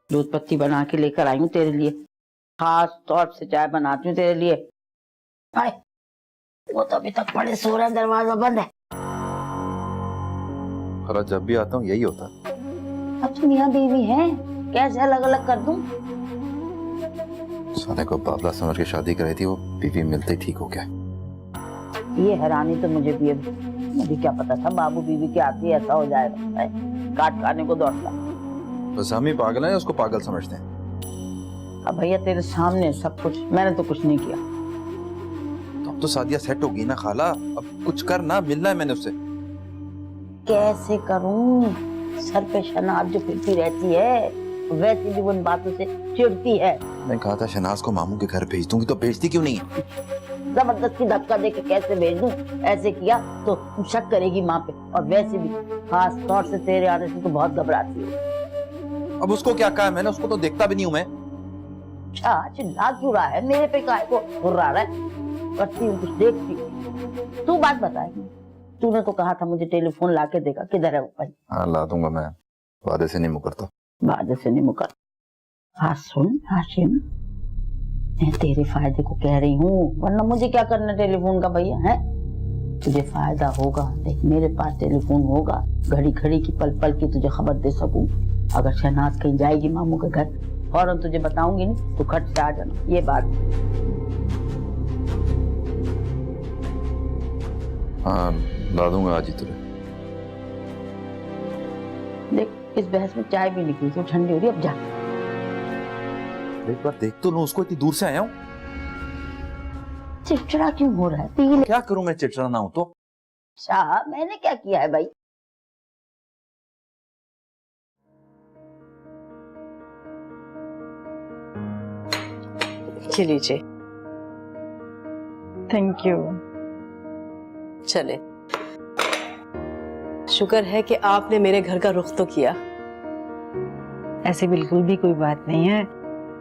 Speaker 11: दूध पत्ती बना के लेकर आई हूँ तेरे लिए। खास तौर से चाय बनाती हूँ तेरे लिए। भाई वो तो अभी तक बड़े सो रहा है, दरवाजा बंद है।
Speaker 4: जब भी आता हूँ यही होता।
Speaker 11: अब तुम यहाँ बीवी है, कैसे अलग अलग कर दूं?
Speaker 4: सोने को बाबला समझ के शादी कराई थी, वो बीवी मिलते ही ठीक हो गया।
Speaker 11: ये हैरानी तो मुझे भी है। मुझे क्या पता था बाबू बीवी के आते ही ऐसा हो जाएगा। काट खाने को दौड़ता।
Speaker 4: बस हम ही पागल हैं, उसको पागल समझते हैं।
Speaker 11: अब भैया तेरे सामने सब कुछ, मैंने तो कुछ नहीं किया।
Speaker 4: तो अब तो सादिया सेट होगी ना खाला, अब कुछ कर ना, मिलना है मैंने उससे।
Speaker 11: कैसे करूं? सर पे शनाज जो फिरती रहती है, वैसे भी उन बातों से चिढ़ती है।
Speaker 4: मैं कहा था शनाज को मामू के घर भेज दूंगी, तो भेजती क्यों नहीं है?
Speaker 11: जबरदस्ती धक्का देके कैसे भेज दूं? ऐसे किया तो तुम शक करेगी माँ पे, और वैसे भी खास तौर से तेरे आने से तो बहुत घबराती हो।
Speaker 4: अब उसको क्या कहा मैंने? उसको तो देखता भी नहीं हूँ मैं।
Speaker 11: अच्छा चिल्ला क्यों रहा है? मेरे पे काय को घुर्रा रहा है? करती हूँ कुछ, देखती। तू बात बताएगी। तूने तो कहा था मुझे टेलीफोन ला के देगा, किधर है वो भाई?
Speaker 4: हाँ ला दूंगा मैं। वादे से नहीं मुकरता।
Speaker 11: वादे से नहीं मुकर। हाँ सुन हाशिम, मैं तेरे फायदे को कह रही हूँ, वरना मुझे क्या करना टेलीफोन का भैया है। तुझे फायदा होगा, देख मेरे पास टेलीफोन होगा, घड़ी घड़ी की पल पल की तुझे खबर दे सकूं। अगर शहनाज कहीं जाएगी मामू के घर, फौरन तुझे बताऊंगी नहीं, तो खट से आ जाना, ये बात।
Speaker 4: हाँ ला दूंगा आज ही तुझे।
Speaker 11: देख इस बहस में चाय भी निकली तो ठंडी हो रही, अब जा।
Speaker 4: एक बार देख तो लो उसको, इतनी दूर से आया हूँ।
Speaker 11: चिड़चिड़ा क्यों हो रहा है? पी ले।
Speaker 4: क्या करूं मैं, चिड़चिड़ा ना हूं तो?
Speaker 11: शाह मैंने क्या किया है भाई?
Speaker 10: ये लीजिए।
Speaker 7: Thank you.
Speaker 10: चले, शुक्र है कि आपने मेरे घर का रुख तो किया।
Speaker 7: ऐसी बिल्कुल भी कोई बात नहीं है।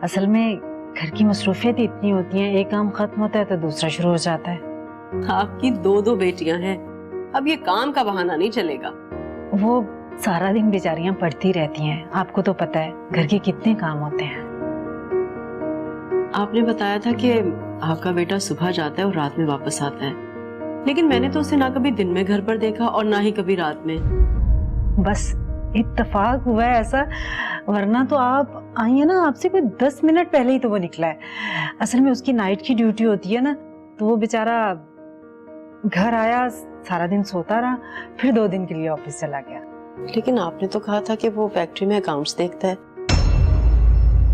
Speaker 7: असल में घर की मसरूफियत इतनी होती हैं, एक काम खत्म होता है तो दूसरा शुरू हो जाता है।
Speaker 10: आपकी दो बेटियां हैं, अब ये काम का बहाना नहीं चलेगा।
Speaker 7: वो सारा दिन बेचारियां पढ़ती रहती हैं, आपको तो पता है घर के कितने काम होते हैं।
Speaker 10: आपने बताया था कि आपका बेटा सुबह जाता है और रात में वापस आता है, लेकिन मैंने तो उसे ना कभी दिन में घर पर देखा और ना ही कभी रात में।
Speaker 7: बस इत्तेफाक हुआ है ऐसा, वरना तो आप आई है ना, आपसे कोई 10 मिनट पहले ही तो वो निकला है। असल में उसकी नाइट की ड्यूटी होती है ना, तो वो बेचारा घर आया, सारा दिन सोता रहा, फिर 2 दिन के लिए ऑफिस चला गया।
Speaker 10: लेकिन आपने तो कहा था कि वो फैक्ट्री में अकाउंट्स देखता है,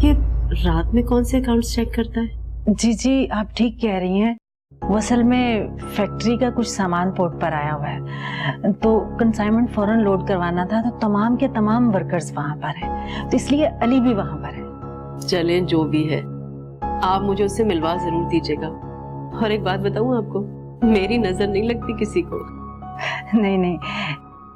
Speaker 10: ये रात में कौन से अकाउंट्स चेक करता है?
Speaker 7: जी आप ठीक कह रही हैं। वो असल में फैक्ट्री का कुछ सामान पोर्ट पर आया हुआ है, तो कंसाइनमेंट फौरन लोड करवाना था, तो तमाम के तमाम वर्कर्स वहाँ पर हैं, तो इसलिए अली भी वहाँ पर है।
Speaker 10: चलें जो भी है, आप मुझे उससे मिलवा जरूर दीजिएगा। और एक बात बताऊँ आपको, मेरी नजर नहीं लगती किसी को।
Speaker 7: नहीं,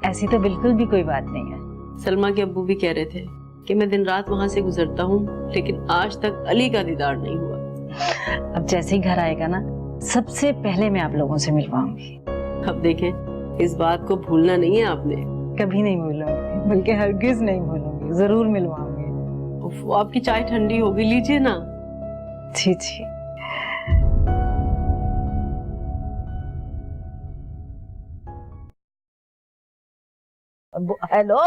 Speaker 7: ऐसी तो बिल्कुल भी कोई बात नहीं है।
Speaker 10: सलमा के अब्बू भी कह रहे थे कि मैं दिन रात वहाँ से गुजरता हूँ, लेकिन आज तक अली का दीदार नहीं हुआ।
Speaker 7: अब जैसे ही घर आएगा ना, सबसे पहले मैं आप लोगों से मिलवाऊंगी।
Speaker 10: अब देखें, इस बात को भूलना नहीं है आपने।
Speaker 7: कभी नहीं भूलूंगी, बल्कि हरगिज नहीं भूलूंगी, जरूर मिलवाऊंगी।
Speaker 10: वो आपकी चाय ठंडी होगी, लीजिए ना।
Speaker 7: जी।
Speaker 11: हेलो,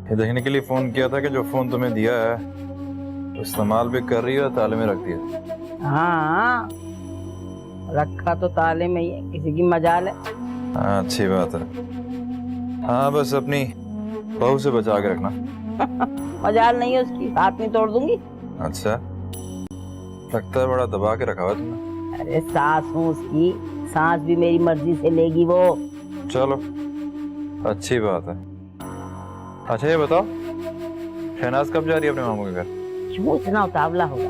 Speaker 4: ये देखने के लिए फोन किया था कि जो फोन तुम्हें दिया है इस्तेमाल भी कर रही है, ताले में रख दिया।
Speaker 11: हाँ रखा तो ताले में ही है, किसी की मजाल है।
Speaker 4: हाँ अच्छी बात है। हाँ बस अपनी बहू से बचा के रखना।
Speaker 11: मजाल नहीं है उसकी, हाथ में तोड़ दूंगी।
Speaker 4: अच्छा, लगता है बड़ा दबा के रखा हुआ तुमने।
Speaker 11: अरे सास हूँ उसकी, सांस भी मेरी मर्जी से लेगी वो।
Speaker 4: चलो अच्छी बात है। अच्छा ये बताओ, शहनाज कब जा रही है अपने मामू के घर?
Speaker 11: क्यों इतना उतावला होगा,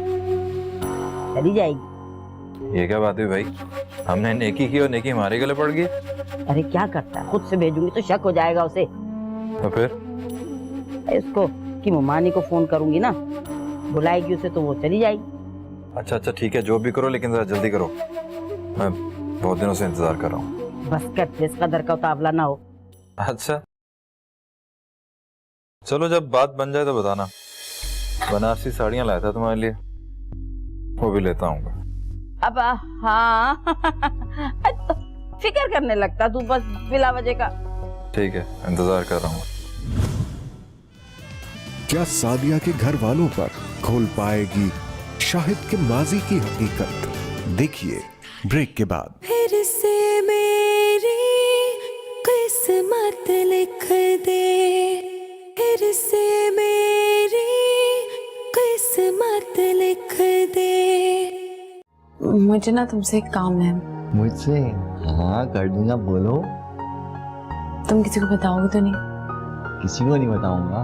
Speaker 11: चली जाएगी।
Speaker 4: ये क्या बात हुई भाई, हमने नेकी की और नेकी हमारे गले पड़ गई।
Speaker 11: अरे क्या करता है, खुद से भेजूंगी तो शक हो जाएगा उसे।
Speaker 4: तो फिर
Speaker 11: इसको कि मुमानी को फोन करूंगी ना, बुलाएगी उसे तो वो चली जाएगी।
Speaker 4: अच्छा ठीक है, जो भी करो लेकिन जरा जल्दी करो, मैं बहुत दिनों से इंतजार कर रहा हूँ।
Speaker 11: बस कर, जिस कदर का उतावला ना हो।
Speaker 4: अच्छा चलो, जब बात बन जाए तो बताना। बनारसी साड़ियाँ लाया था तुम्हारे लिए, वो भी लेता हूँ।
Speaker 11: अब हाँ फिक्र करने लगता तू बस बिला वजह का।
Speaker 4: ठीक है, इंतजार कर रहा हूँ।
Speaker 12: क्या सादिया के घर वालों पर खोल पाएगी शाहिद के माजी की हकीकत? देखिए ब्रेक के बाद।
Speaker 3: फिर से मेरी किस्मत लिख दे, फिर से मेरी किस्मत लिख दे।
Speaker 15: मुझे ना तुमसे एक काम है।
Speaker 16: मुझसे? हाँ कर दूंगा, बोलो।
Speaker 15: तुम किसी को बताओगे तो नहीं?
Speaker 16: किसी को नहीं बताऊंगा।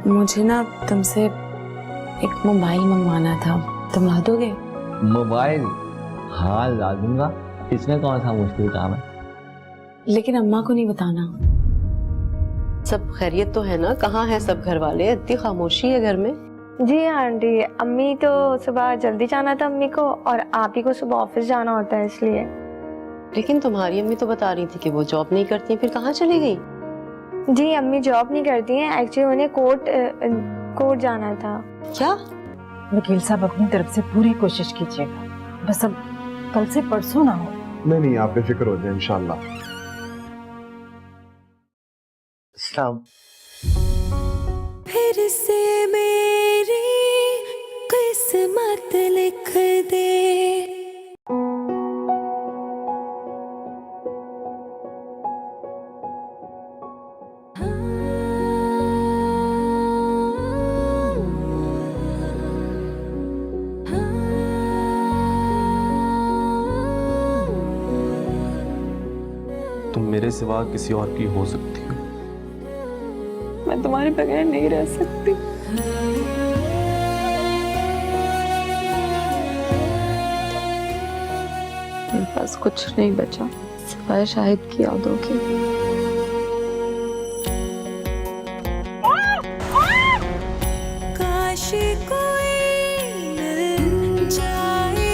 Speaker 15: मुझे ना तुमसे एक मोबाइल मंगवाना था, तुम ला दोगे?
Speaker 16: मोबाइल? हाँ ला दूंगा, इसमें कौन सा मुश्किल काम है।
Speaker 15: लेकिन अम्मा को नहीं बताना।
Speaker 10: सब खैरियत तो है ना? कहाँ है सब घर वाले? इतनी खामोशी है घर में।
Speaker 14: जी आंटी, अम्मी तो सुबह जल्दी जाना था अम्मी को, और आप ही को सुबह ऑफिस जाना होता है इसलिए।
Speaker 10: लेकिन तुम्हारी अम्मी तो बता रही थी कि वो जॉब नहीं करती, फिर कहाँ चली गई?
Speaker 14: जी अम्मी जॉब नहीं करती हैं, एक्चुअली उन्हें कोर्ट जाना था।
Speaker 10: क्या?
Speaker 7: वकील साहब अपनी तरफ से पूरी कोशिश कीजिएगा, बस अब कल से परसों ना हो।
Speaker 1: नहीं, आप बेफिक्र हो जाए इंशाल्लाह।
Speaker 3: फिर से मेरी किस्मत लिख दे।
Speaker 1: तुम मेरे सिवा किसी और की हो सकती हो।
Speaker 2: मैं तुम्हारे बगैर नहीं रह सकती।
Speaker 15: मेरे पास कुछ नहीं बचा सिवाय शाहिद की यादों की।
Speaker 3: काश कोई मिल जाए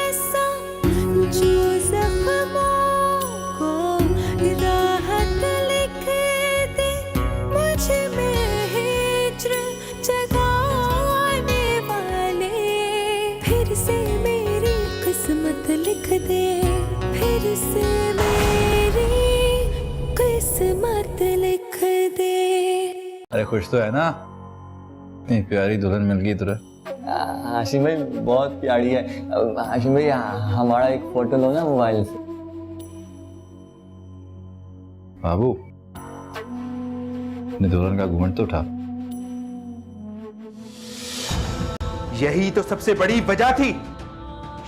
Speaker 3: ऐसा जो जख्मों को राहत लिख दे, मुझ में हिज्र जगाने वाले। फिर से मेरी किस्मत लिख दे, फिर से मेरी किस्मत लिख दे।
Speaker 4: अरे खुश तो है ना? इतनी प्यारी दुल्हन मिल गई तुझे।
Speaker 16: हाशिम भाई बहुत प्यारी है। हाशिम भाई हमारा एक फोटो लो ना मोबाइल से।
Speaker 4: बाबू अपनी दुल्हन का घूंघट तो उठा।
Speaker 6: यही तो सबसे बड़ी वजह थी।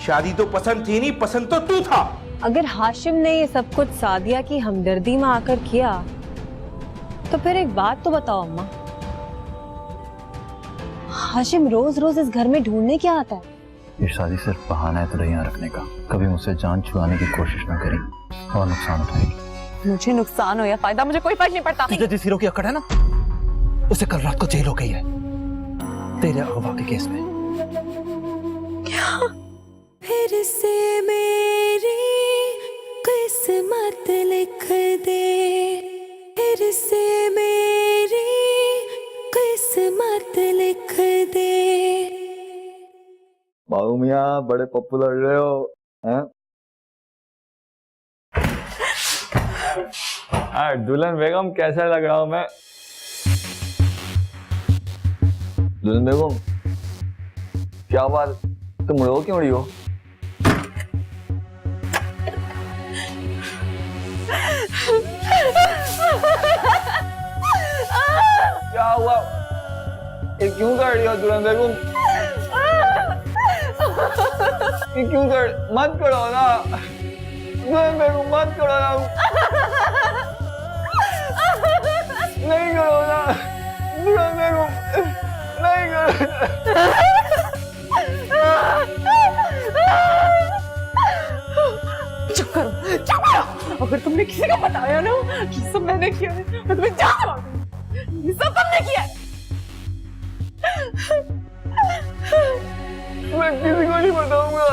Speaker 6: शादी तो पसंद थी नहीं, पसंद तो तू था।
Speaker 13: अगर हाशिम ने ये सब कुछ सादिया की हमदर्दी में आकर किया तो फिर एक बात तो बताओ अम्मा, हाशिम रोज रोज इस घर में ढूंढने क्या आता है?
Speaker 4: ये शादी सिर्फ बहाना है तुझे यहाँ रखने का। कभी मुझसे जान छुड़ाने की कोशिश ना करी और नुकसान उठाएगी।
Speaker 13: मुझे नुकसान हो या फायदा मुझे कोई फर्क नहीं पड़ता।
Speaker 6: तुझे जिस हीरो की अकड़ है ना, उसे कल रात को जेल हो गई है तेरे अगवा के केस में।
Speaker 3: क्या? फिर से मेरी किस्मत लिख दे, फिर से मेरी किस्मत लिख दे।
Speaker 16: बाबू मियाँ बड़े पॉपुलर रहे हो हैं? दुल्हन बेगम कैसा लग रहा हूं मैं? दुल्हन बेगम क्या बात, तुम रो क्यों रही हो? क्या हुआ? ये क्यों कर रही हो दुल्हन बेगम? ये क्यों कर? मत करो ना दुल्हन बेगम, मत करो ना। नहीं करो ना दुल्हन बेगम, नहीं करो।
Speaker 2: चुप करो, चुप करो। अगर तुमने किसी को बताया ना कि सब मैंने किया है, मैं तुम्हें जान मार दूंगी। ये सब तुमने किया है।
Speaker 5: मैं किसी को नहीं बताऊंगा।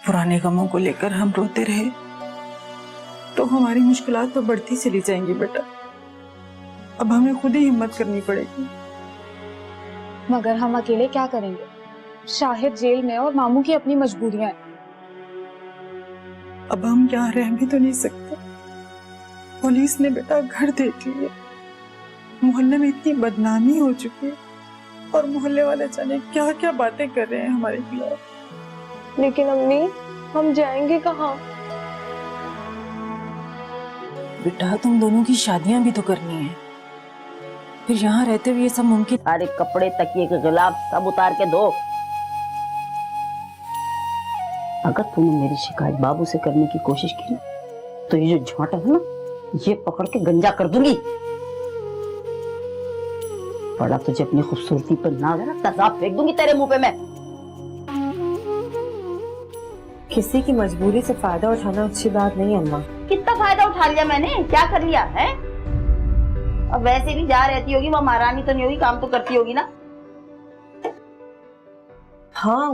Speaker 2: पुराने गमों को लेकर हम रोते रहे तो हमारी मुश्किलात तो बढ़ती चली जाएंगी बेटा। अब हमें खुद ही हिम्मत करनी पड़ेगी।
Speaker 8: मगर हम अकेले क्या करेंगे? शाहिद जेल में और मामू की अपनी मजबूरियां हैं।
Speaker 2: अब हम यहाँ रह भी तो नहीं सकते। पुलिस ने बेटा घर देख लिए, मोहल्ले में इतनी बदनामी हो चुकी है और मोहल्ले वाले जाने क्या क्या बातें कर रहे हैं हमारे खिलाफ।
Speaker 14: लेकिन अम्मी हम जाएंगे कहाँ?
Speaker 7: बेटा तुम दोनों की शादियां भी तो करनी है, फिर यहाँ रहते हुए ये सब मुमकिन?
Speaker 11: सारे कपड़े तकिए के गिलाफ सब उतार के दो। अगर तूने मेरी शिकायत बाबू से करने की कोशिश की तो ये जो झांटा है ना, ये पकड़ के गंजा कर दूंगी। पड़ा तुझे अपनी खूबसूरती पर ना लगा, तेजाब फेंक दूंगी तेरे मुंह पे मैं।
Speaker 13: किसी की मजबूरी से फायदा उठाना अच्छी बात नहीं अम्मा।
Speaker 11: कितना फायदा उठा लिया मैंने, क्या कर लिया है? अब वैसे भी जा रहती होगी, वो महारानी तो नहीं होगी, काम तो करती होगी ना।
Speaker 13: हाँ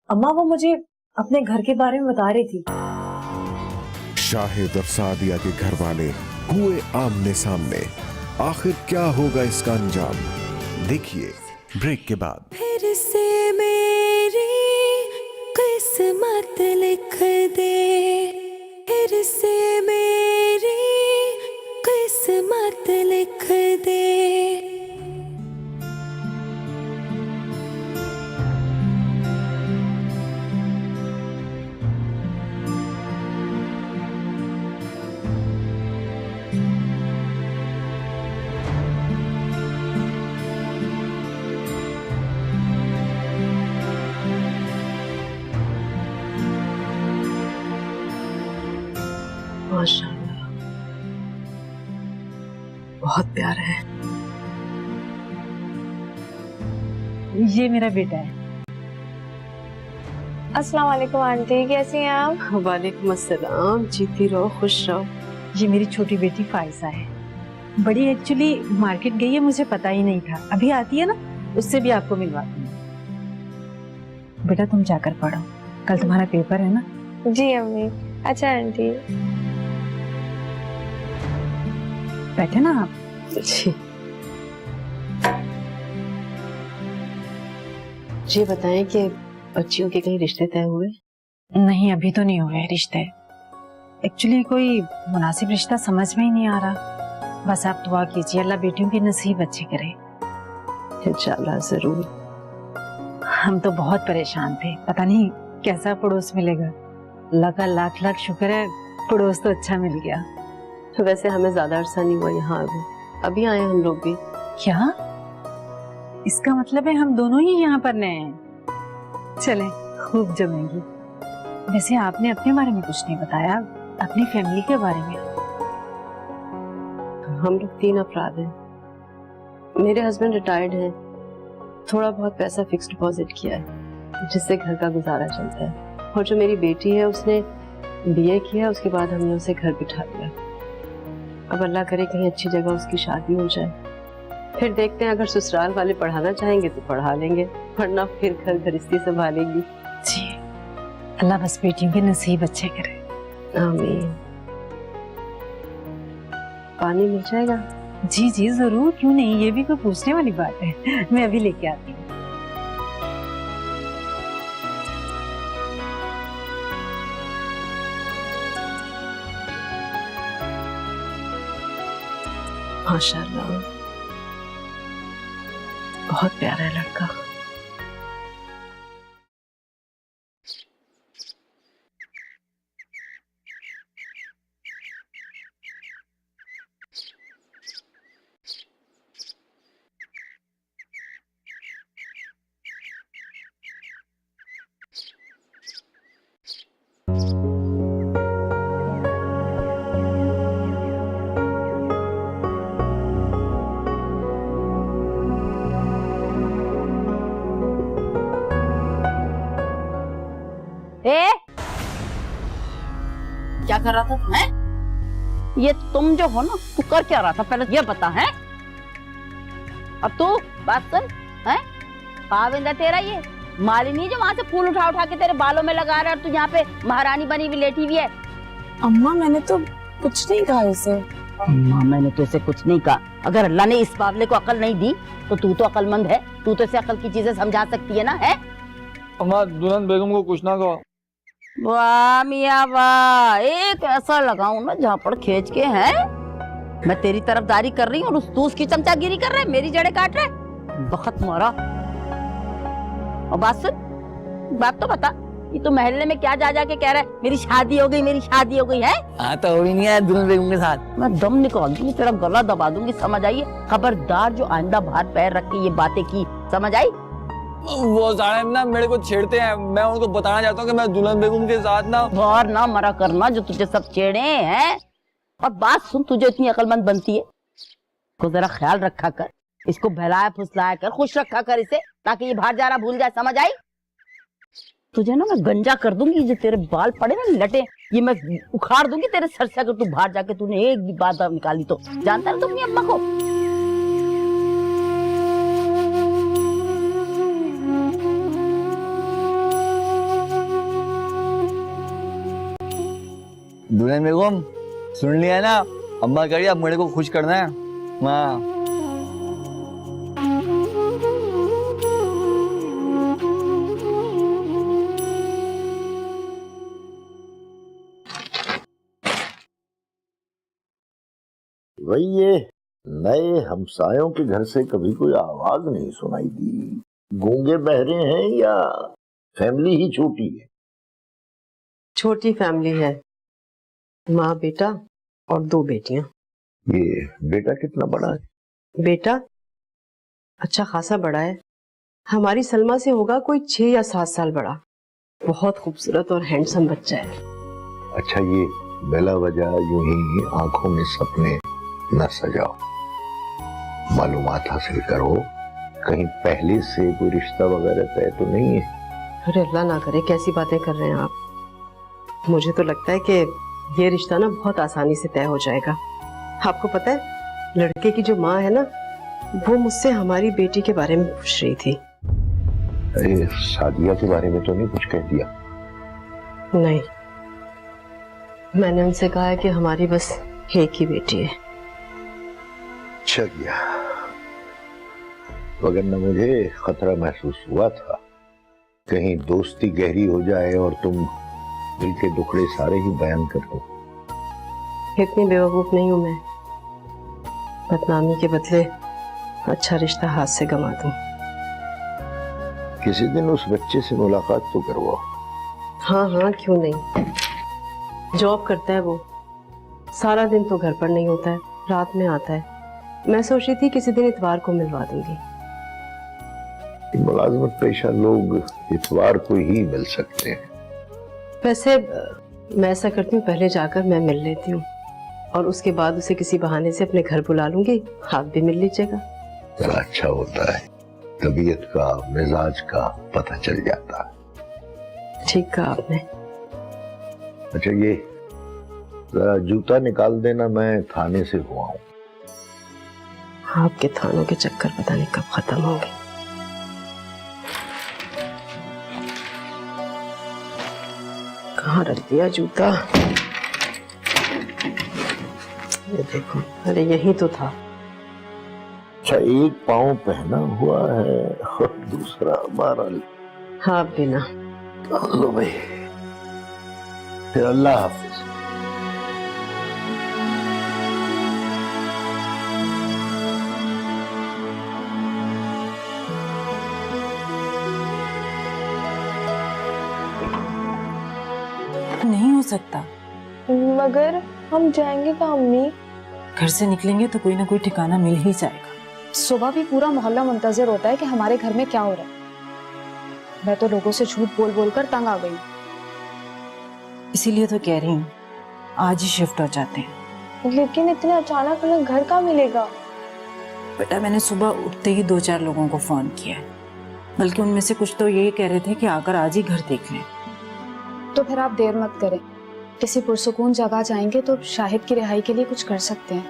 Speaker 13: अम्मा, वो मुझे अपने घर के बारे में बता रही थी।
Speaker 12: शाहिद और सादिया के घर वाले हुए आमने सामने। आखिर क्या होगा इसका अंजाम, देखिए ब्रेक के बाद।
Speaker 3: फिर से मेरी किस्मत लिख दे, फिर से मेरी किस्मत लिख दे।
Speaker 10: माशाल्लाह, बहुत प्यारा है।
Speaker 7: ये मेरा बेटा है।
Speaker 14: अस्सलाम वालेकुम आंटी, कैसी हैं आप?
Speaker 10: वालेकुम अस्सलाम, जीती रहो, खुश रहो।
Speaker 7: ये मेरी छोटी बेटी फाइजा है। बड़ी एक्चुअली मार्केट गई है, मुझे पता ही नहीं था। अभी आती है ना, उससे भी आपको मिलवाती हूँ। बेटा तुम जाकर पढ़ो, कल तुम्हारा पेपर है ना।
Speaker 14: जी अम्मी। अच्छा आंटी।
Speaker 7: बैठे ना आप।
Speaker 10: जी। ये बताएं कि बच्चियों के कहीं रिश्ते तय हुए?
Speaker 7: नहीं, अभी तो नहीं हुए रिश्ते। एक्चुअली कोई मुनासिब रिश्ता समझ में ही नहीं आ रहा। बस आप दुआ कीजिए, अल्लाह बेटियों के नसीब अच्छे करे।
Speaker 10: इंशाल्लाह जरूर।
Speaker 7: हम तो बहुत परेशान थे, पता नहीं कैसा पड़ोस मिलेगा। अल्लाह का लाख लाख शुक्र है, पड़ोस तो अच्छा मिल गया।
Speaker 10: तो वैसे हमें ज्यादा अरसा नहीं हुआ यहाँ, अभी आए हम लोग भी।
Speaker 7: क्या? इसका मतलब है हम दोनों ही यहाँ पर नए हैं। चलें, खूब जमेंगी। वैसे आपने अपने बारे में कुछ नहीं बताया, अपनी फैमिली के बारे में।
Speaker 10: हम लोग 3 अफराद हैं। मेरे हस्बैंड रिटायर्ड हैं, थोड़ा बहुत पैसा फिक्स डिपॉजिट किया है जिससे घर का गुजारा चलता है। और जो मेरी बेटी है उसने BA किया, उसके बाद हमने उसे घर बिठा दिया। अब अल्लाह करे कहीं अच्छी जगह उसकी शादी हो जाए, फिर देखते हैं। अगर ससुराल वाले पढ़ाना चाहेंगे तो पढ़ा लेंगे, वरना फिर घर गृहस्थी संभालेंगी।
Speaker 7: जी, अल्लाह बस बेटियों के नसीब अच्छे करे।
Speaker 10: आमीन। पानी मिल जाएगा?
Speaker 7: जी जी जरूर, क्यों नहीं, ये भी कोई पूछने वाली बात है। मैं अभी लेके आती हूँ।
Speaker 10: माशाल्लाह, बहुत प्यारा है लड़का।
Speaker 11: क्या कर रहा था है? ये तुम जो हो ना, तू कर क्या रहा था पहले ये बता है? अब तू बात सुन है? पाविंदा तेरा ये मालिनी जो वहां से फूल उठा उठा के तेरे बालों में लगा रहा है और तू यहाँ पे महारानी बनी हुई लेटी हुई है।
Speaker 15: अम्मा मैंने तो कुछ नहीं कहा इसे।
Speaker 11: अम्मा मैंने तो इसे कुछ नहीं कहा। अगर अल्लाह ने इस बावले को अकल नहीं दी तो तू तो अकलमंद है, तू तो इसे अकल की चीजें समझा सकती है ना। है
Speaker 16: अम्मा, दुल्हन बेगम को कुछ ना कहो।
Speaker 11: वाह मियाँ वाह, एक ऐसा लगाऊं ना जहाँ पर खींच के है। मैं तेरी तरफदारी कर रही हूँ और तू उसकी चमचागिरी कर रहा है, मेरी जड़ें काट रहा है। बहुत मारा। और बात सुन, बात तो बता, ये तो महल्ले में क्या जा के कह रहा है मेरी शादी हो गई, मेरी शादी हो गई है?
Speaker 16: हाँ तो हो ही नहीं है दुल्हन बेगम के साथ।
Speaker 11: मैं दम निकाल दूंगी, तेरा गला दबा दूंगी, समझ आई? खबरदार जो आइंदा बाहर पैर रख के ये बातें की, समझ आई?
Speaker 16: वो सारे ना मेरे को छेड़ते हैं, मैं उनको बताना चाहता हूँ कि मैं दुल्हन बेगम के साथ ना।
Speaker 11: और ना मरा करना जो तुझे सब छेड़े हैं। और बात सुन, तुझे इतनी अकलमंद बनती है तो जरा ख्याल रखा कर। इसको बहलाया फुसलाया कर, खुश रखा कर इसे, ताकि ये बाहर जा रहा भूल जाए, समझ आई? तुझे ना मैं गंजा कर दूंगी, जो तेरे बाल पड़े ना लटे, ये मैं उखाड़ दूंगी तेरे सर से, अगर तू बाहर जाके तूने एक भी बात निकाली तो। जानता है तुम अपनी अम्मा को?
Speaker 16: दुल्हन बेगम सुन लिया ना, अम्मा कह रही अब मेरे को खुश करना है। हाँ
Speaker 9: वही ये नए हमसायों के घर से कभी कोई आवाज नहीं सुनाई दी। गूंगे बहरे हैं या फैमिली ही छोटी है?
Speaker 10: छोटी फैमिली है, माँ बेटा और 2 बेटियां।
Speaker 9: ये बेटा कितना बड़ा है?
Speaker 10: बेटा अच्छा खासा बड़ा है, हमारी सलमा से होगा कोई 6 या 7 साल बड़ा। बहुत खूबसूरत और हैंडसम बच्चा है।
Speaker 9: अच्छा, ये बेला वजह यूं ही आंखों में सपने न सजाओ, मालूमात हासिल करो, कहीं पहले से कोई रिश्ता वगैरह तय तो नहीं है?
Speaker 10: अरे अल्लाह ना करे, कैसी बातें कर रहे हैं आप। मुझे तो लगता है कि ये रिश्ता ना बहुत आसानी से तय हो जाएगा। आपको पता है, लड़के की जो माँ है ना, वो मुझसे हमारी बेटी के बारे में पूछ रही थी।
Speaker 9: अरे सादिया के बारे में तो नहीं कुछ कह दिया?
Speaker 10: नहीं, मैंने उनसे कहा है कि हमारी बस एक ही बेटी है।
Speaker 9: अच्छा किया, वगरना मुझे खतरा महसूस हुआ था कहीं दोस्ती गहरी हो जाए और तुम दिल के दुखड़े सारे ही बयान कर दो।
Speaker 10: इतनी बेवकूफ नहीं हूं मैं, बदनामी के बदले अच्छा रिश्ता हाथ से गंवा दूं।
Speaker 9: किसी दिन उस बच्चे से मुलाकात तो करवाओ।
Speaker 10: हाँ हाँ, क्यों नहीं। जॉब करता है वो, सारा दिन तो घर पर नहीं होता है, रात में आता है। मैं सोच रही थी किसी दिन इतवार को मिलवा दूंगी।
Speaker 9: मुलाजमत पेशा लोग इतवार को ही मिल सकते हैं।
Speaker 10: वैसे मैं ऐसा करती हूँ, पहले जाकर मैं मिल लेती हूँ और उसके बाद उसे किसी बहाने से अपने घर बुला लूंगी, आप भी मिल लीजिएगा।
Speaker 9: बड़ा अच्छा होता है, तबीयत का मिजाज का पता चल जाता है।
Speaker 10: ठीक कहा आपने।
Speaker 9: अच्छा, ये जरा जूता निकाल देना, मैं थाने से हुआ हूँ।
Speaker 10: आपके थानों के चक्कर पता नहीं कब खत्म होंगे। कहाँ रख दिया जूता? ये देखो, अरे यही तो था।
Speaker 9: अच्छा, एक पाँव पहना हुआ है और दूसरा बहरहाल।
Speaker 10: हाँ बिना।
Speaker 9: लो भाई, फिर अल्लाह हाफिज।
Speaker 13: नहीं हो सकता।
Speaker 14: मगर हम जाएंगे कहाँ अम्मी?
Speaker 13: घर से निकलेंगे तो कोई ना कोई ठिकाना मिल ही जाएगा।
Speaker 8: सुबह भी पूरा मोहल्ला मुंतजर होता है कि हमारे घर में क्या हो रहा है। मैं तो लोगों से झूठ बोल बोल कर तंग आ गई।
Speaker 13: इसीलिए तो कह रही हूँ, आज ही शिफ्ट हो जाते हैं।
Speaker 14: लेकिन इतने अचानक हमें घर कहाँ मिलेगा?
Speaker 13: बेटा, मैंने सुबह उठते ही 2-4 लोगों को फोन किया है, बल्कि उनमें से कुछ तो यही कह रहे थे कि आकर आज ही घर देख लें।
Speaker 8: तो फिर आप देर मत करें, किसी पुरसुकून जगह जाएंगे तो शाहिद की रिहाई के लिए कुछ कर सकते हैं।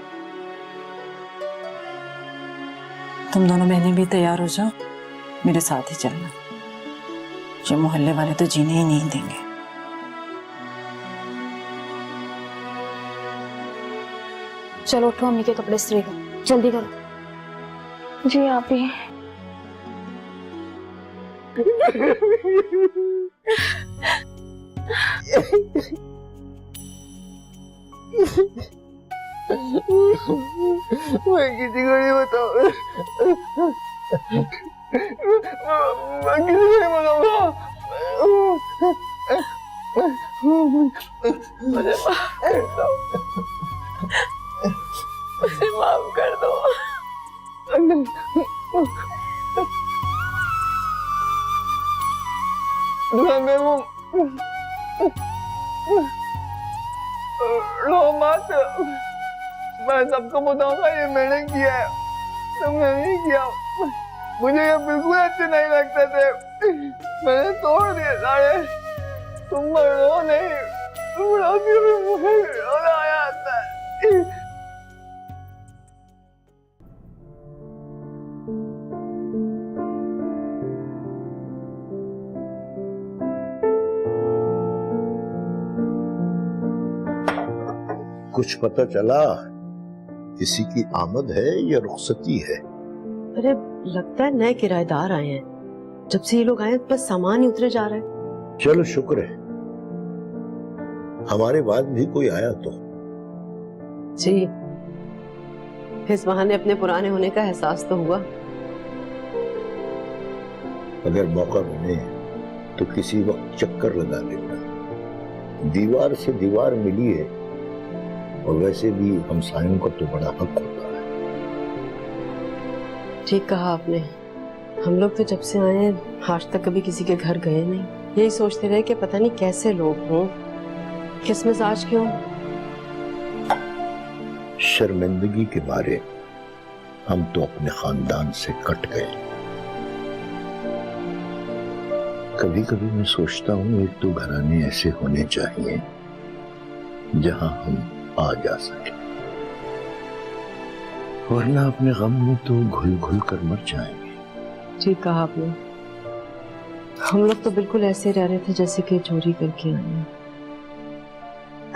Speaker 13: तुम दोनों बहनें भी तैयार हो जाओ, मेरे साथ ही चलना। ये मोहल्ले वाले तो जीने ही नहीं देंगे।
Speaker 8: चलो उठो, अम्मी के कपड़े इस्त्री करो, जल्दी करो।
Speaker 14: जी आप ही।
Speaker 5: मैं किसी को नहीं बताऊंगा, मैं किसी को नहीं बताऊंगा। मुझे माफ कर दो। रो मत, मैं सबको बताऊंगा ये मैंने किया है। तो मैंने किया। मुझे ये बिल्कुल अच्छे नहीं लगते थे, मैंने तोड़ दिए सारे। तुम रो नहीं, तुम रोती भी मुझे रोना आ जाता है।
Speaker 9: कुछ पता चला? किसी की आमद है या रुखसती है?
Speaker 10: अरे लगता है नए किराएदार आए हैं। जब से ये लोग आए हैं बस सामान ही उतरे जा रहा है।
Speaker 9: चलो शुक्र है, हमारे बाद भी कोई आया तो।
Speaker 10: जी, इस बहाने अपने पुराने होने का एहसास तो हुआ।
Speaker 9: अगर मौका मिले तो किसी वक्त चक्कर लगा लेना। दीवार से दीवार मिली है, और वैसे भी हमसायों का तो बड़ा हक होता है।
Speaker 10: ठीक कहा आपने। हम लोग तो जब से आए हैं आज तक कभी किसी के घर गए नहीं। यही सोचते रहे कि पता नहीं कैसे लोग हों, किस मिजाज के हों।
Speaker 9: शर्मिंदगी के मारे हम तो अपने खानदान से कट गए। कभी कभी मैं सोचता हूँ एक दो घराने ऐसे होने चाहिए जहां हम आ जा सके, वरना अपने गम में तो घुल घुल कर मर जाएंगे।
Speaker 10: ठीक कहा आपने। हम लोग तो बिल्कुल ऐसे रह रहे थे जैसे कि चोरी करके आए हैं।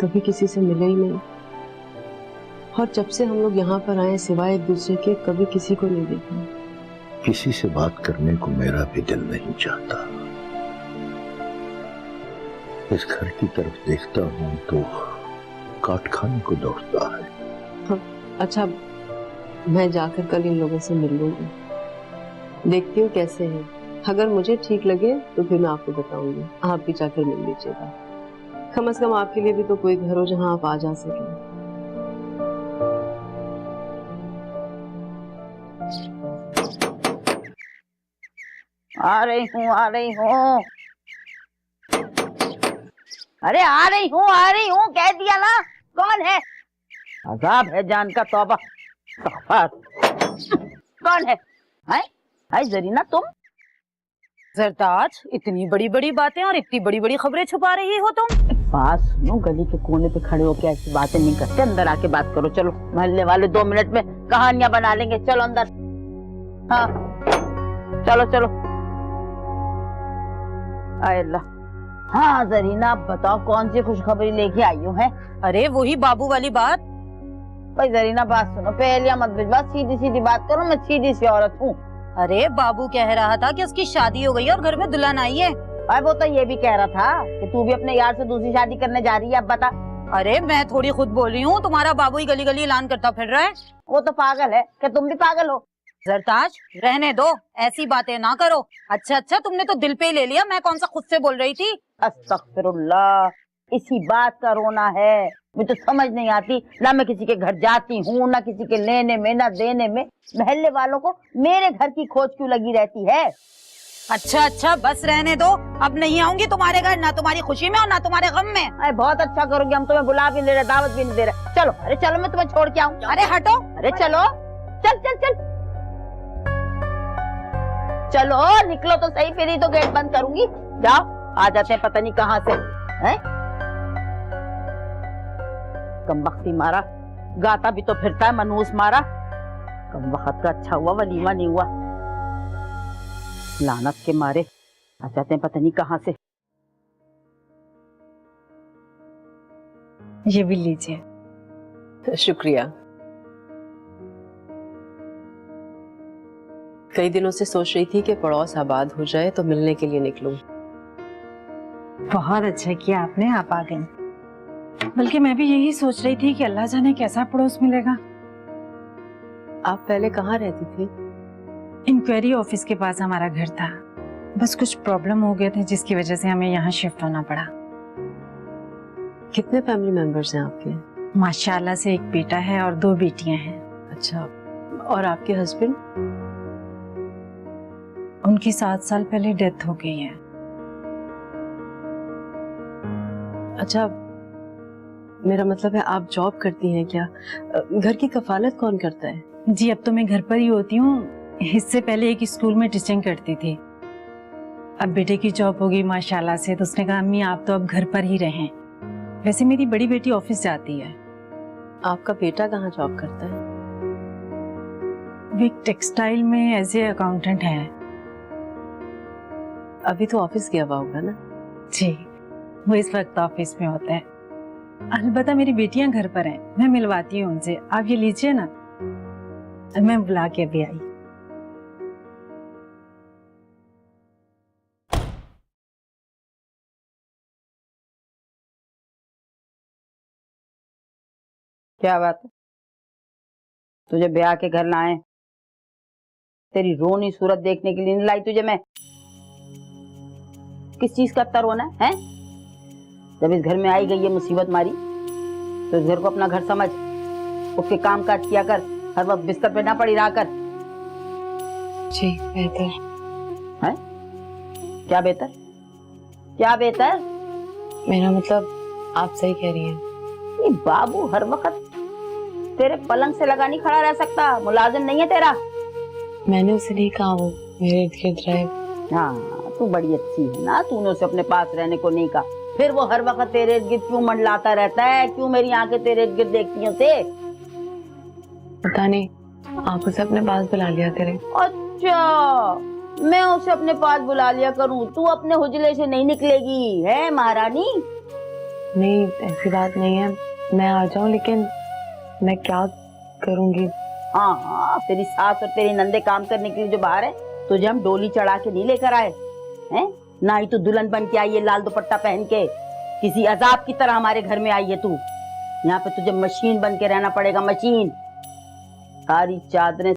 Speaker 10: कभी किसी से मिले ही नहीं, और जब से हम लोग यहाँ पर आए सिवाय एक दूसरे के कभी किसी को नहीं देखा।
Speaker 9: किसी से बात करने को मेरा भी दिल नहीं चाहता। इस घर की तरफ देखता हूँ तो काट खाने को दौड़ता है।
Speaker 10: हाँ, अच्छा मैं जाकर कल इन लोगों से मिल लूंगी, देखती हूँ कैसे हैं। अगर मुझे ठीक लगे तो फिर मैं आपको बताऊंगी। आप भी जाकर मिल लीजिएगा। कम से कम आपके लिए भी तो कोई घर हो जहाँ आप आ जा सकें।
Speaker 11: आ रही हूँ, आ रही हूँ। अरे आ रही हूँ कह दिया ना। कौन है? अजाब है जान का, तौबा। कौन है? हाय जरीना, तुम?
Speaker 17: जरताज, इतनी बड़ी बड़ी बातें और इतनी बड़ी बड़ी खबरें छुपा रही हो तुम।
Speaker 11: बात सुनो, गली के कोने पे खड़े होके ऐसी बातें नहीं करते, अंदर आके बात करो। चलो, मोहल्ले वाले 2 मिनट में कहानियां बना लेंगे। चलो अंदर। हाँ चलो चलो। आए अल्लाह। हाँ जरीना, बताओ कौन सी खुशखबरी लेके आई हो? है
Speaker 17: अरे वही बाबू वाली बात।
Speaker 11: भाई जरीना बात सुनो, पहले मत भिजवा, सीधी सीधी बात करो। मैं सीधी सी औरत हूँ।
Speaker 17: अरे बाबू कह रहा था कि उसकी शादी हो गई और घर में दुल्हन आई है।
Speaker 11: अरे वो तो ये भी कह रहा था कि तू भी अपने यार से दूसरी शादी करने जा रही है। अब बता।
Speaker 17: अरे मैं थोड़ी खुद बोल रही हूँ, तुम्हारा बाबू ही गली गली ऐलान करता फिर रहा है।
Speaker 11: वो तो पागल है, क्या तुम भी पागल हो?
Speaker 17: जरताज रहने दो, ऐसी बातें ना करो। अच्छा तुमने तो दिल पे ही ले लिया, मैं कौन सा खुद से बोल रही थी।
Speaker 11: अस्तगफिरुल्लाह, इसी बात का रोना है। मुझे तो समझ नहीं आती, ना मैं किसी के घर जाती हूँ, ना किसी के लेने में ना देने में। महल्ले वालों को मेरे घर की खोज क्यों लगी रहती है?
Speaker 17: अच्छा बस रहने दो, अब नहीं आऊंगी तुम्हारे घर, ना तुम्हारी खुशी में और ना तुम्हारे गम में।
Speaker 11: अरे बहुत अच्छा करोगे, हम तुम्हें बुला भी नहीं रहे, दावत भी नहीं दे रहे। चलो, अरे चलो, मैं तुम्हें छोड़ के आऊँ।
Speaker 17: अरे हटो।
Speaker 11: अरे चलो, चल चल चल चलो, निकलो तो सही, फिर ही तो गेट बंद करूंगी। जाओ, आ जाते हैं पता नहीं कहाँ से। हैं? कमबख्ती मारा, गाता भी तो फिरता है, मनूस मारा। कमबख्त का अच्छा हुआ वलीमा नहीं हुआ। लानत के मारे आ जाते हैं पता नहीं कहाँ से।
Speaker 7: ये भी लीजिए।
Speaker 10: शुक्रिया। कई दिनों से सोच रही थी कि पड़ोस आबाद हो जाए तो मिलने के लिए निकलूं।
Speaker 7: बहुत अच्छा किया आपने, आप आ गई। बल्कि मैं भी यही सोच रही थी कि अल्लाह जाने कैसा पड़ोस मिलेगा।
Speaker 10: आप पहले कहाँ रहती थी?
Speaker 7: इंक्वायरी ऑफिस के पास हमारा घर था। बस कुछ प्रॉब्लम हो गए थे जिसकी वजह से हमें यहाँ शिफ्ट होना पड़ा।
Speaker 10: कितने फैमिली मेंबर्स हैं आपके?
Speaker 7: माशाल्लाह से 1 बेटा है और 2 बेटियां हैं।
Speaker 10: अच्छा, और आपके हस्बैंड?
Speaker 7: उनकी 7 साल पहले डेथ हो गई है।
Speaker 10: अच्छा, मेरा मतलब है आप जॉब करती हैं क्या? घर की कफालत कौन करता है?
Speaker 7: जी अब तो मैं घर पर ही होती हूँ। इससे पहले एक स्कूल में टीचिंग करती थी। अब बेटे की जॉब हो गई माशाल्लाह से, तो उसने कहा अम्मी आप तो अब घर पर ही रहें। वैसे मेरी बड़ी बेटी ऑफिस जाती है।
Speaker 10: आपका बेटा कहाँ जॉब करता है?
Speaker 7: वो एक टेक्सटाइल में एज ए अकाउंटेंट है।
Speaker 10: अभी तो ऑफिस गया हुआ होगा ना?
Speaker 7: जी वो इस वक्त ऑफिस में होता है। अलबत्ता मेरी बेटियां घर पर हैं, मैं मिलवाती हूँ उनसे। आप ये लीजिए ना, मैं बुला के अभी आई।
Speaker 11: क्या बात है? तुझे ब्याह के घर लाए, तेरी रोनी सूरत देखने के लिए नहीं लाई तुझे मैं। किस चीज का इतना रोना है? जब इस घर में आई गई है मुसीबत मारी, तो इस घर को अपना घर समझ। उठ के काम काज किया कर, हर वक्त बिस्तर पे ना पड़ी रहा कर।
Speaker 15: जी बेहतर
Speaker 11: है। क्या बेहतर? क्या बेहतर?
Speaker 15: मेरा मतलब आप सही कह रही हैं।
Speaker 11: ये बाबू हर वक्त तेरे पलंग से लगा नहीं खड़ा रह सकता, मुलाजिम नहीं है तेरा।
Speaker 15: मैंने उसे नहीं कहा वो मेरे इर्द गिर्द रहे।
Speaker 11: हाँ तू बड़ी अच्छी है ना, तूने उसे अपने पास रहने को नहीं कहा। फिर वो हर वक्त तेरे इर्द गिर्द क्यों मंडलाता रहता है? क्यों मेरी आंखें तेरे इर्द गिर्द देखती हैं उसे?
Speaker 15: पता नहीं, आप उसे अपने पास बुला लिया करें।
Speaker 11: अच्छा मैं उसे अपने पास बुला लिया करूं, तू अपने हुजले से नहीं निकलेगी है महारानी?
Speaker 15: नहीं ऐसी बात नहीं है, मैं आ जाऊं, लेकिन मैं क्या करूंगी?
Speaker 11: हाँ हाँ तेरी सास और तेरी नंदे काम करने के लिए जो बाहर है, तुझे हम डोली चढ़ा के नहीं लेकर आए हैं। ना ही तू दुल्हन बन के आई है लाल दुपट्टा पहन के, किसी अजाब की तरह हमारे घर में आई है तू। यहाँ पे तुझे मशीन बन के रहना पड़ेगा, मशीन। सारी चादरें